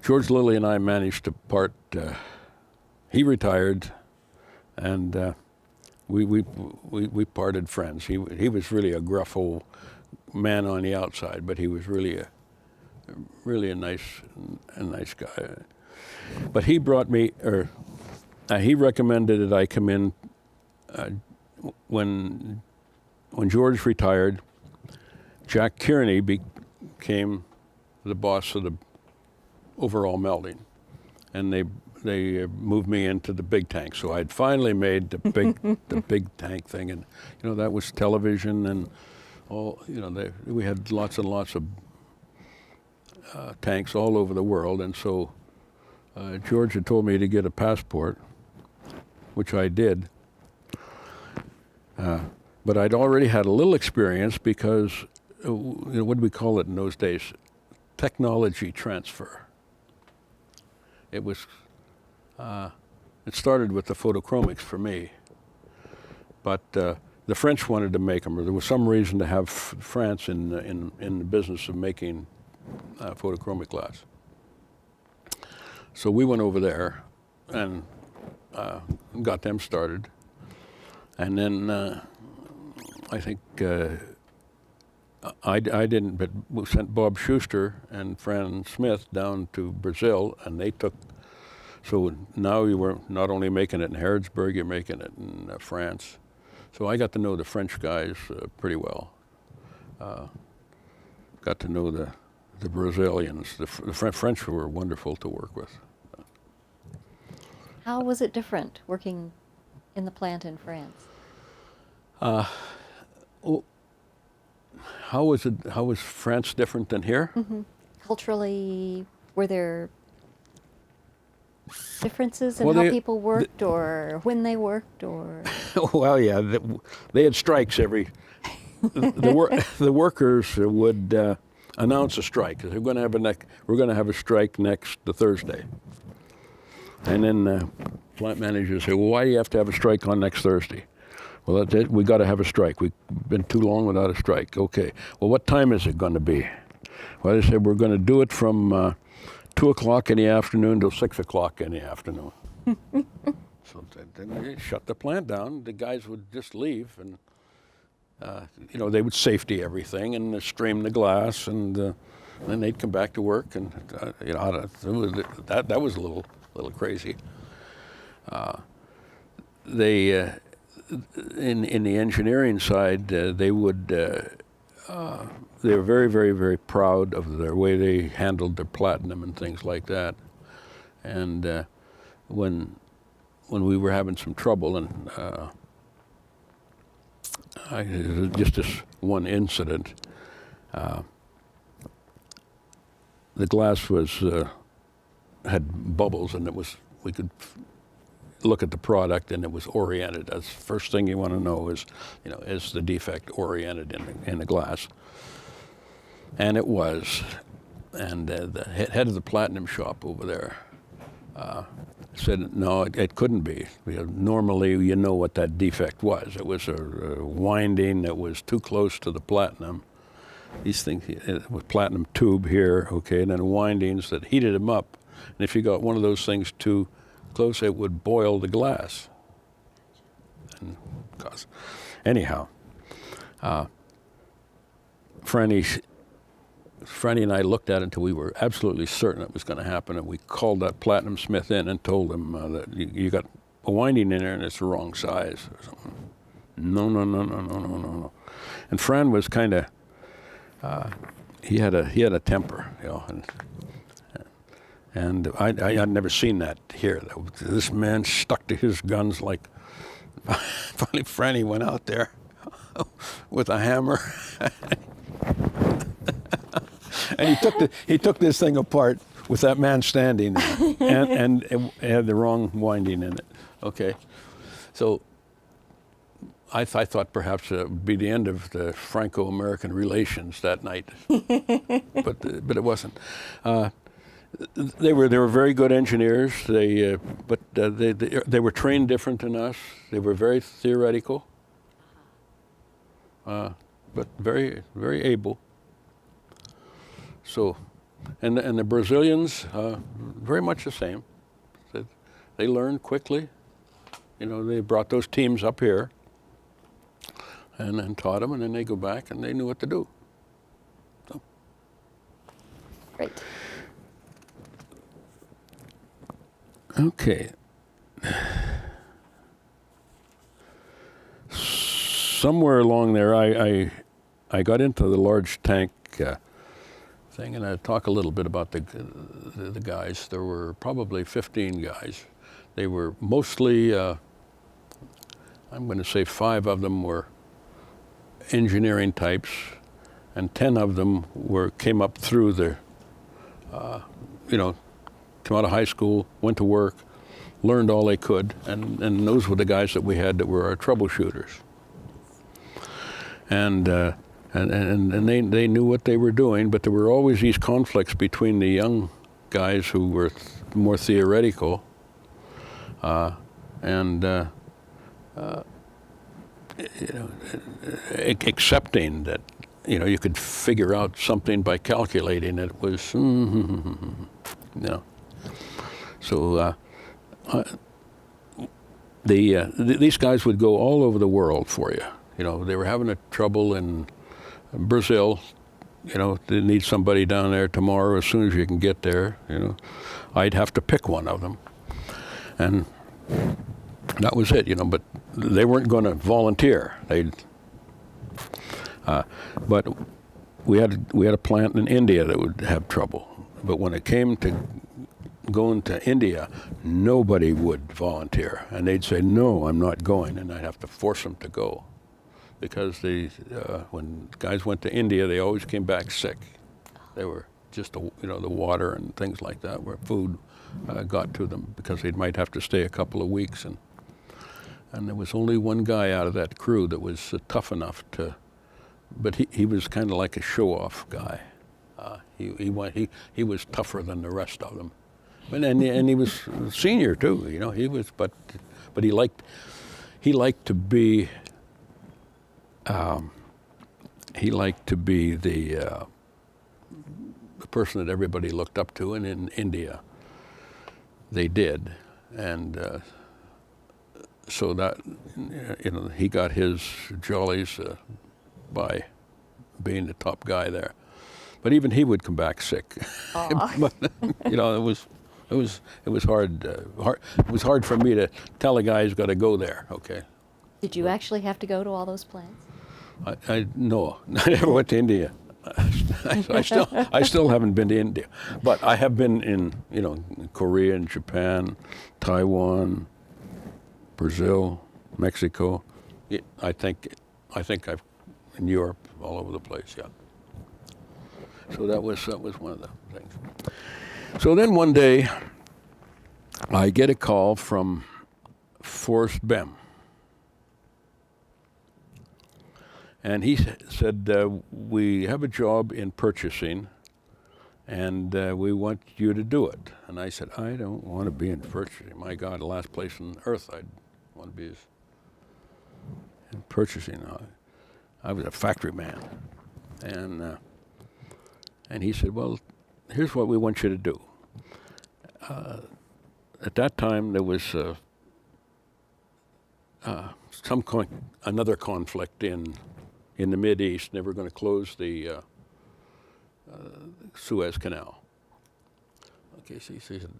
George Lilly and I managed to part. He retired, and we parted friends. He was really a gruff old man on the outside, but he was really a nice guy. But he brought me, he recommended that I come in when George retired. Jack Kearney became the boss of the overall melting, and they moved me into the big tank. So I'd finally made the big tank thing, and you know, that was television and all. You know, we had lots and lots of tanks all over the world, and so George had told me to get a passport, which I did. But I'd already had a little experience because, you know, what did we call it in those days? Technology transfer. It was. It started with the photochromics for me, but the French wanted to make them, or there was some reason to have France in the business of making photochromic glass. So we went over there and got them started, and then I think I didn't, but we sent Bob Schuster and Fran Smith down to Brazil, and they took. So now you were not only making it in Harrodsburg, you're making it in France. So I got to know the French guys pretty well. Got to know the Brazilians. The French were wonderful to work with. How was it different working in the plant in France? Well, how was France different than here? Mm-hmm. Culturally, were there differences in how people worked, or when they worked, or? Well, yeah, they had strikes every. The workers would announce a strike. We're going to have a strike next Thursday, and then plant managers say, "Well, why do you have to have a strike on next Thursday?" Well, that's it. We got to have a strike. We've been too long without a strike. Okay. Well, what time is it going to be? Well, they said we're going to do it from 2 o'clock in the afternoon till 6 o'clock in the afternoon. So then they shut the plant down. The guys would just leave, and you know, they would safety everything and stream the glass, and then they'd come back to work, and you know, that was a little crazy. They in the engineering side, they were very, very, very proud of the way they handled their platinum and things like that. And when we were having some trouble, and just this one incident, the glass had bubbles, and we could look at the product, and it was oriented. That's the first thing you want to know is, you know, is the defect oriented in the glass? And it was. And the head of the platinum shop over there said, no, it couldn't be. Normally, you know what that defect was. It was a winding that was too close to the platinum. These things, it was platinum tube here, okay, and then windings that heated them up. And if you got one of those things too close, it would boil the glass. And anyhow, Franny and I looked at it until we were absolutely certain it was going to happen, and we called that platinum smith in and told him that you got a winding in there and it's the wrong size or something. No. And Fran was kind of he had a temper, you know, and I'd never seen that here. This man stuck to his guns like. Finally, Franny went out there with a hammer, and he took this thing apart with that man standing there, and it had the wrong winding in it. Okay, so I thought perhaps it would be the end of the Franco-American relations that night, but it wasn't. They were very good engineers. They were trained different than us. They were very theoretical, but very able. So, and the Brazilians very much the same. They learned quickly. You know, they brought those teams up here, and then taught them, and then they go back and they knew what to do. So. Great. Okay. Somewhere along there, I got into the large tank thing, and I'll talk a little bit about the guys. There were probably 15 guys. They were mostly, I'm going to say 5 of them were engineering types, and 10 of them came up through the, you know, came out of high school, went to work, learned all they could, and those were the guys that we had that were our troubleshooters. And they knew what they were doing, but there were always these conflicts between the young guys who were more theoretical and you know, accepting that, you know, you could figure out something by calculating it was, you know. So these guys would go all over the world for you. You know, they were having a trouble in Brazil. You know, they need somebody down there tomorrow as soon as you can get there. You know, I'd have to pick one of them, and that was it. You know, but they weren't going to volunteer. But we had a plant in India that would have trouble. But when it came to going to India, nobody would volunteer, and they'd say, "No, I'm not going," and I'd have to force them to go, because when guys went to India, they always came back sick. They were just you know, the water and things like that, where food got to them, because they might have to stay a couple of weeks, and there was only one guy out of that crew that was tough enough to, but he was kind of like a show-off guy. He was tougher than the rest of them. And he was senior too, you know. He was, but he liked to be the person that everybody looked up to, and in India they did, and so that, you know, he got his jollies by being the top guy there. But even he would come back sick. But, you know, it was hard. It was hard for me to tell a guy he's got to go there. Okay. Did you actually have to go to all those plants? No, I never went to India. I still haven't been to India, but I have been in, you know, Korea and Japan, Taiwan, Brazil, Mexico. I think I've in Europe, all over the place. Yeah. So that was one of the things. So then one day, I get a call from Forrest Bem. And he said, we have a job in purchasing, and we want you to do it. And I said, I don't want to be in purchasing. My God, the last place on earth I'd want to be is in purchasing. I was a factory man. And he said, well, here's what we want you to do. At that time, there was another conflict in the Mideast. They were going to close the Suez Canal. Okay, so he said,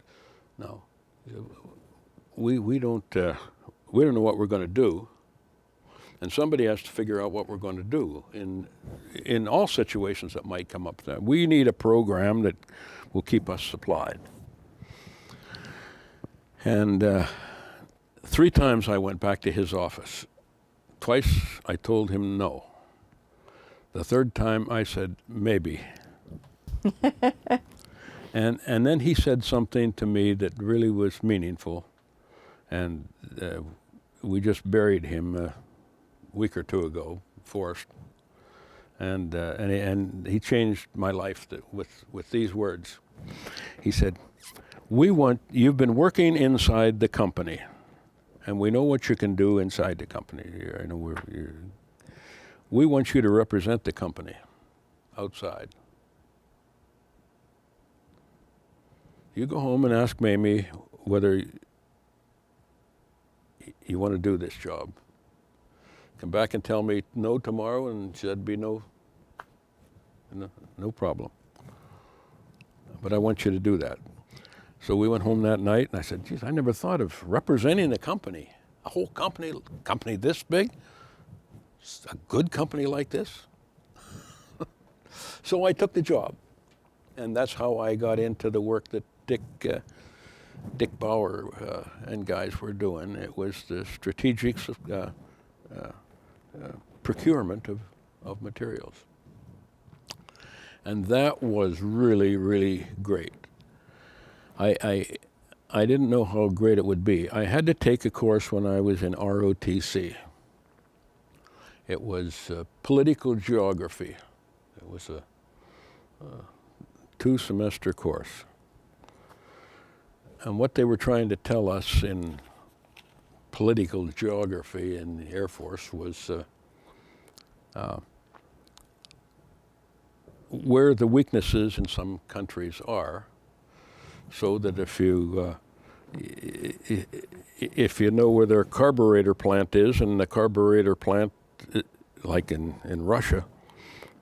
no, we don't know what we're going to do And somebody has to figure out what we're going to do in all situations that might come up. We need a program that will keep us supplied. And 3 times I went back to his office. Twice I told him no. The 3rd time I said maybe. And then he said something to me that really was meaningful, and we just buried him a week or 2 ago, Forrest, and he changed my life with these words. He said, you've been working inside the company, and we know what you can do inside the company. I know we want you to represent the company outside. You go home and ask Mamie whether you want to do this job. Come back and tell me no tomorrow, and that'd be no problem. But I want you to do that. So we went home that night, and I said, geez, I never thought of representing the company. A whole company this big? A good company like this? So I took the job. And that's how I got into the work that Dick Bauer and guys were doing. It was the strategic procurement of materials. And that was really, really great. I didn't know how great it would be. I had to take a course when I was in ROTC. It was political geography. It was a 2-semester course. And what they were trying to tell us in political geography in the Air Force was where the weaknesses in some countries are, so that if you know where their carburetor plant is, and the carburetor plant, like in Russia,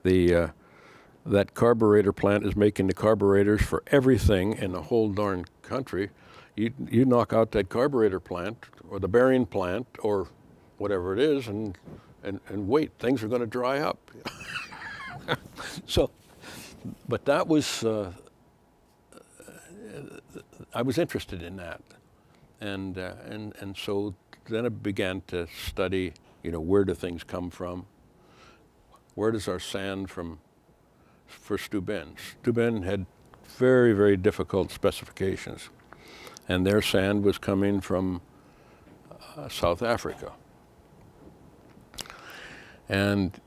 that carburetor plant is making the carburetors for everything in the whole darn country. You knock out that carburetor plant or the bearing plant or whatever it is, and wait, things are going to dry up. So, but that was I was interested in that, and so then I began to study. Where do things come from? Where does our sand for Steuben? Steuben had very, very difficult specifications, and their sand was coming from South Africa. And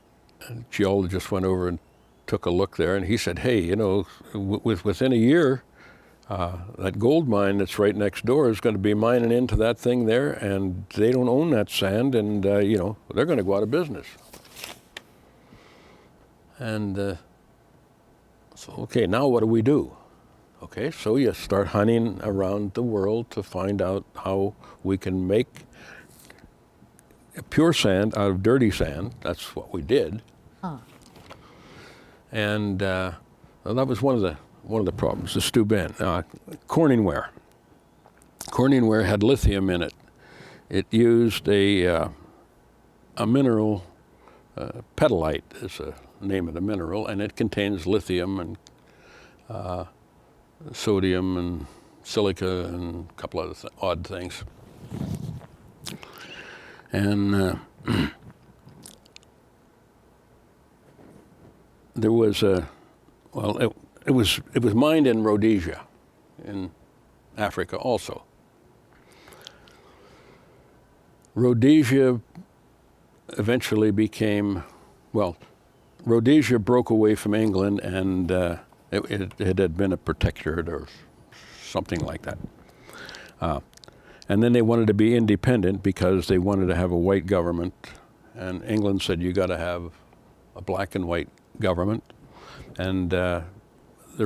a geologist went over and took a look there, and he said, hey, within a year, that gold mine that's right next door is going to be mining into that thing there, and they don't own that sand, and they're going to go out of business. And so, okay, now what do we do? Okay, so you start hunting around the world to find out how we can make pure sand out of dirty sand. That's what we did. Huh. And well, that was one of the problems. The Steuben, Corningware. Corningware had lithium in it. It used a mineral, petalite is the name of the mineral, and it contains lithium and sodium and silica and a couple other odd things. And there was it was mined in Rhodesia, in Africa also. Rhodesia eventually became, Rhodesia broke away from England, and it had been a protectorate or something like that. And then they wanted to be independent because they wanted to have a white government, and England said you got to have a black and white government, and the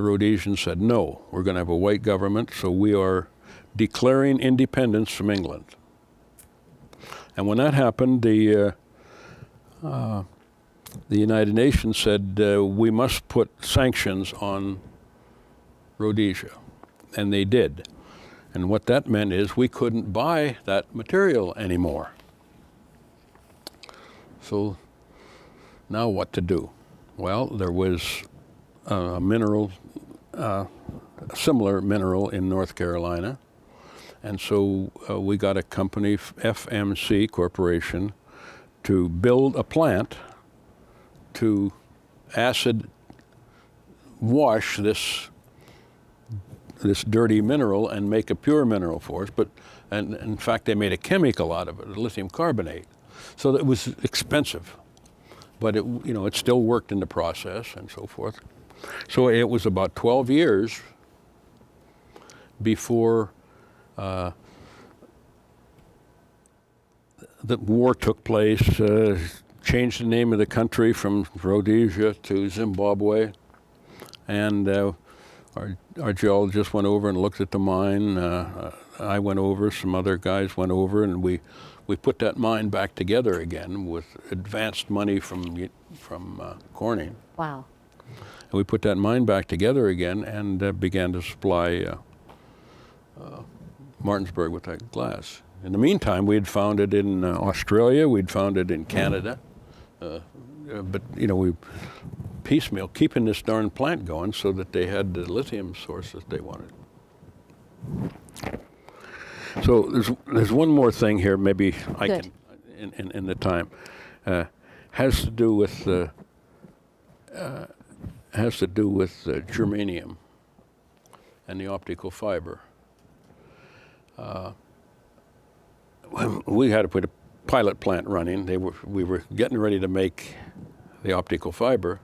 Rhodesians said no, we're going to have a white government, so we are declaring independence from England. And when that happened, the United Nations said we must put sanctions on Rhodesia, and they did. And what that meant is we couldn't buy that material anymore. So now what to do? Well, there was a mineral, a similar mineral in North Carolina. And so we got a company, FMC Corporation, to build a plant to acid wash this dirty mineral and make a pure mineral for us. And in fact, they made a chemical out of it, lithium carbonate. So it was expensive, but it still worked in the process and so forth. So it was about 12 years before the war took place, changed the name of the country from Rhodesia to Zimbabwe, and our geologist went over and looked at the mine. I went over, some other guys went over, and we put that mine back together again with advanced money from Corning. Wow. And we put that mine back together again and began to supply Martinsburg with that glass. In the meantime, we had found it in Australia, we'd found it in Canada, but we piecemeal, keeping this darn plant going so that they had the lithium sources they wanted. So there's one more thing here, maybe I Good. can, in the time, has to do with germanium and the optical fiber. We had to put a pilot plant running. We were getting ready to make the optical fiber,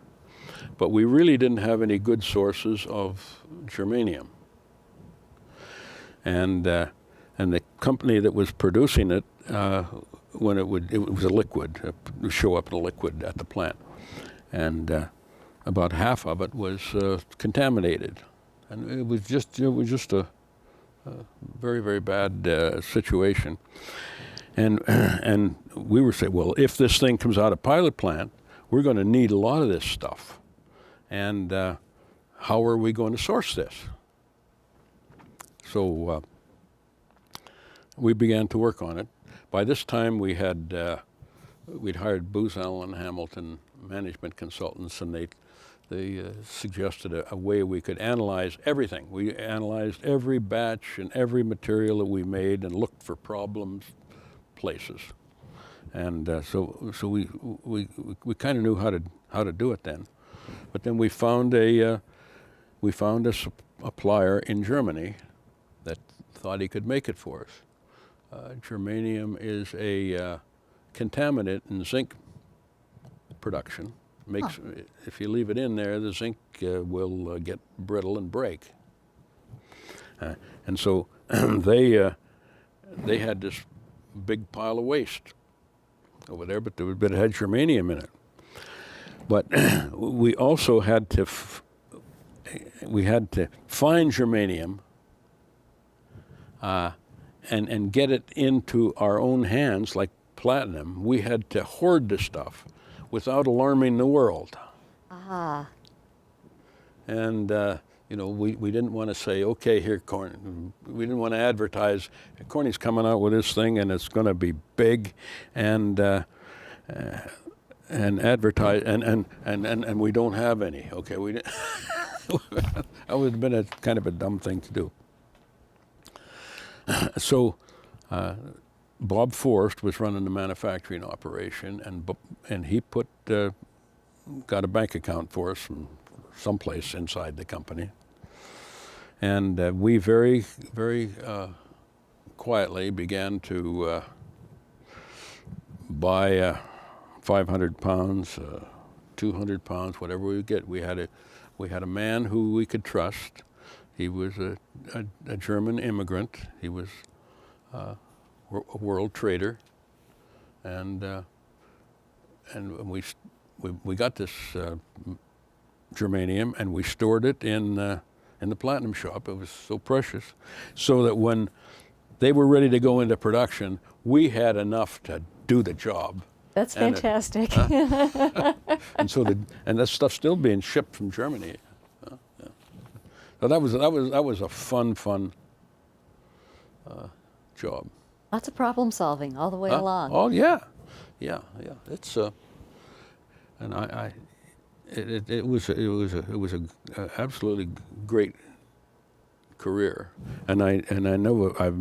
but we really didn't have any good sources of germanium. And the company that was producing it, when it was a liquid, it would show up in a liquid at the plant, and about half of it was contaminated, and it was just a very, very bad situation. And we were saying, well, if this thing comes out of pilot plant, we're going to need a lot of this stuff. And how are we going to source this? So we began to work on it. By this time, we'd hired Booz Allen Hamilton management consultants, and they suggested a way we could analyze everything. We analyzed every batch and every material that we made and looked for problems places. And so we kind of knew how to do it then. But then we found a supplier in Germany that thought he could make it for us. Germanium is a contaminant in zinc production. If you leave it in there, the zinc will get brittle and break. And so they had this big pile of waste over there, but it had germanium in it. But we also had to find germanium and get it into our own hands like platinum. We had to hoard the stuff without alarming the world. Ah. And we didn't want to say, okay, here, Corning. We didn't want to advertise, Corning's coming out with this thing and it's going to be big, and advertise, and we don't have any. Okay, we didn't. That would have been a kind of a dumb thing to do. So Bob Forrest was running the manufacturing operation, and he got a bank account for us from someplace inside the company. And we very, very quietly began to buy 500 pounds, 200 pounds, whatever we would get. We had a man who we could trust. He was a German immigrant. He was a world trader, and we got this germanium, and we stored it in the platinum shop. It was so precious, so that when they were ready to go into production, we had enough to do the job. That's fantastic. And that stuff's still being shipped from Germany. So that was a fun job. Lots of problem solving all the way along. Oh yeah, Yeah, yeah. It's and it was a absolutely great career, and I know I've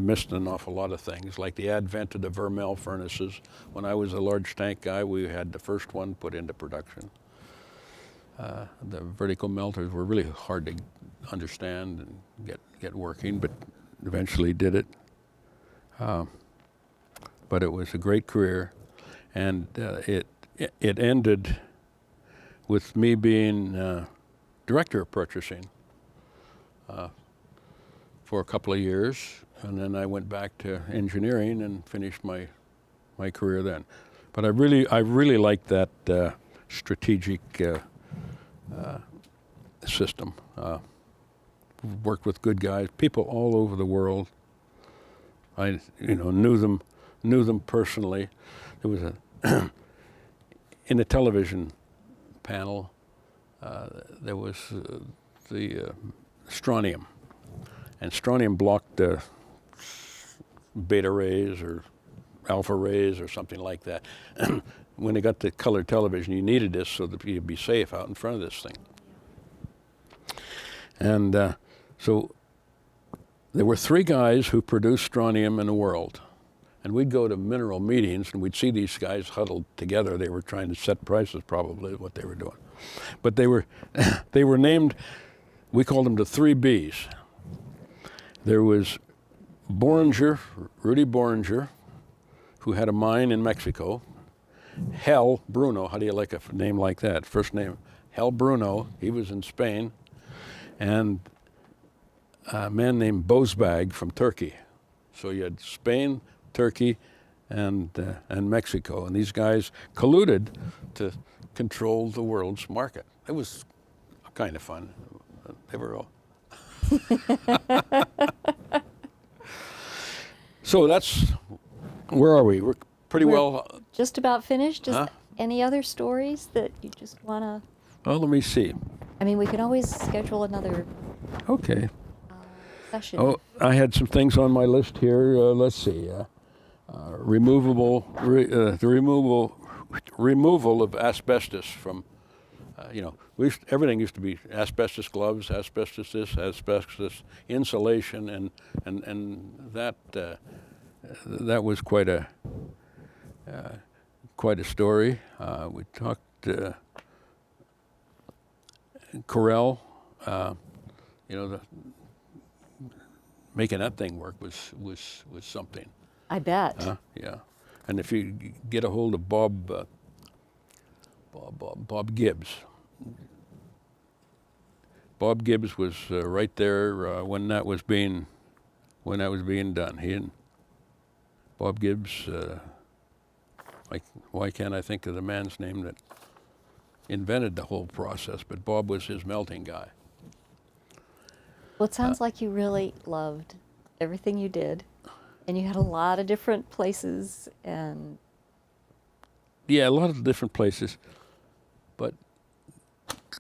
missed an awful lot of things, like the advent of the Vermel furnaces. When I was a large tank guy, we had the first one put into production. The vertical melters were really hard to understand and get working, but eventually did it. But it was a great career, and it ended with me being director of purchasing for a couple of years, and then I went back to engineering and finished my career then. But I really liked that strategic system. Worked with good guys, people all over the world. I knew them personally. There was in the television panel there was the strontium, and strontium blocked beta rays or alpha rays or something like that. When they got the color television, you needed this so that you'd be safe out in front of this thing. And so there were 3 guys who produced strontium in the world. And we'd go to mineral meetings and we'd see these guys huddled together. They were trying to set prices, probably, what they were doing. But they were named, we called them the 3 Bs. There was Boehringer, Rudy Boehringer, who had a mine in Mexico. Hell Bruno, how do you like a name like that? First name, Hell Bruno, he was in Spain. And a man named Bozbag from Turkey. So you had Spain, Turkey, and Mexico. And these guys colluded to control the world's market. It was kind of fun. They were all. So that's, where are we? We're pretty well. Just about finished. Just any other stories that you just want to? Well, let me see. I mean, we can always schedule another session. Oh, I had some things on my list here. Let's see. The removal of asbestos from, everything used to be asbestos gloves, asbestos this, asbestos insulation, and that was quite a story. We talked Corel, making that thing work was something. I bet. Yeah, and if you get a hold of Bob Gibbs. Bob Gibbs was right there when that was being done. He and Bob Gibbs. Why can't I think of the man's name that invented the whole process? But Bob was his melting guy. Well, it sounds like you really loved everything you did, and you had a lot of different places and. Yeah, a lot of different places, but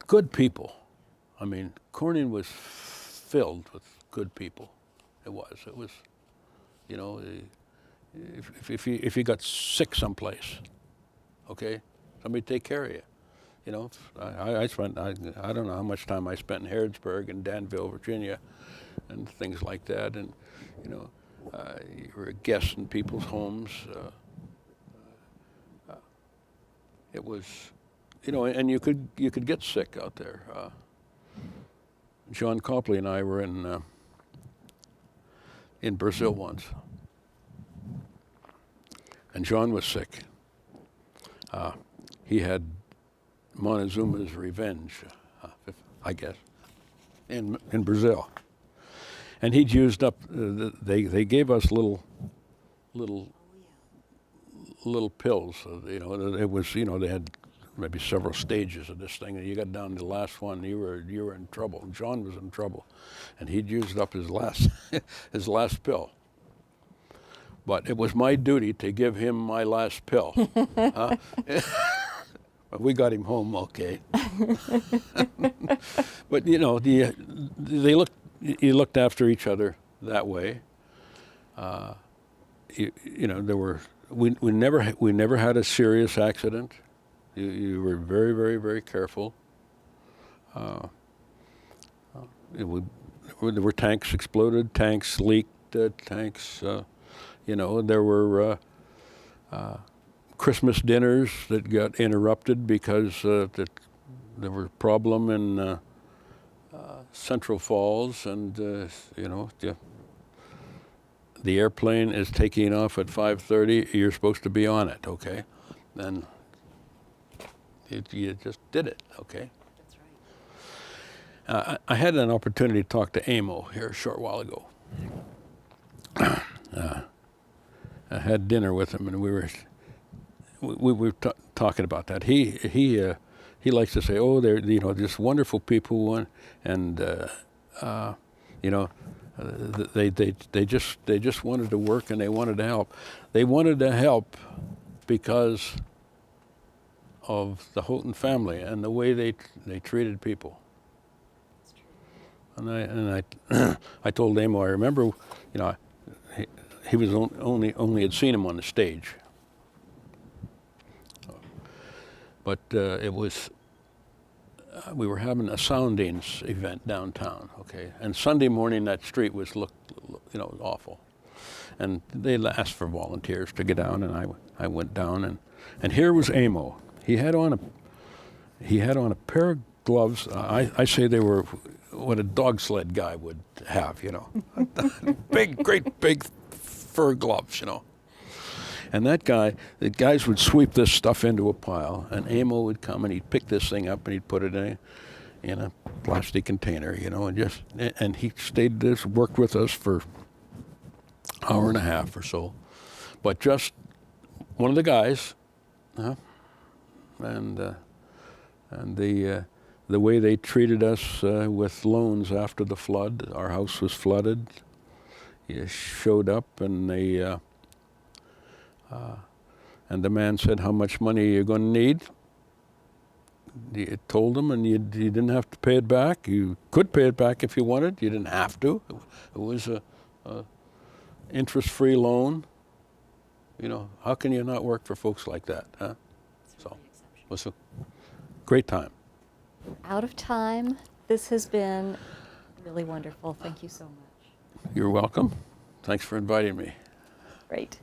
good people. I mean, Corning was filled with good people. It was, if you got sick someplace, okay, somebody take care of you. I spent, I don't know how much time I spent in Harrodsburg and Danville, Virginia, and things like that. And, you were a guest in people's homes. It was, and you could get sick out there. John Copley and I were in Brazil once, and John was sick. He had Montezuma's revenge, I guess, in Brazil, and he'd used up. They gave us little pills. It was they had maybe several stages of this thing, and you got down to the last one, you were in trouble. John was in trouble, and he'd used up his last his last pill. But it was my duty to give him my last pill. We got him home okay. But they looked after each other that way. There were we never had a serious accident. You were very, very, very careful. There were tanks exploded, tanks leaked, tanks. There were Christmas dinners that got interrupted because there was a problem in Central Falls, and the airplane is taking off at 5:30. You're supposed to be on it, okay? Then you just did it, okay? That's right. I had an opportunity to talk to Amo here a short while ago. I had dinner with him, and we were talking about that. He likes to say, "Oh, they're just wonderful people," and they just wanted to work and they wanted to help. They wanted to help because of the Houghton family and the way they treated people. And I told Amo, I remember, he was only had seen him on the stage, but it was we were having a soundings event downtown, okay, and Sunday morning that street was looked awful, and they asked for volunteers to get down, and I went down, and here was Amo. He had on a pair of gloves. I say they were what a dog sled guy would have, great big fur gloves, And the guys would sweep this stuff into a pile, and Amo would come and he'd pick this thing up and he'd put it in a plastic container, and he stayed worked with us for an hour and a half or so. But just one of the guys, and the way they treated us with loans after the flood. Our house was flooded. He showed up, and the man said, "How much money are you going to need?" You told him, and you didn't have to pay it back. You could pay it back if you wanted. You didn't have to. It was a interest-free loan. How can you not work for folks like that? Huh? So it was a great time. Out of time. This has been really wonderful. Thank you so much. You're welcome. Thanks for inviting me. Great.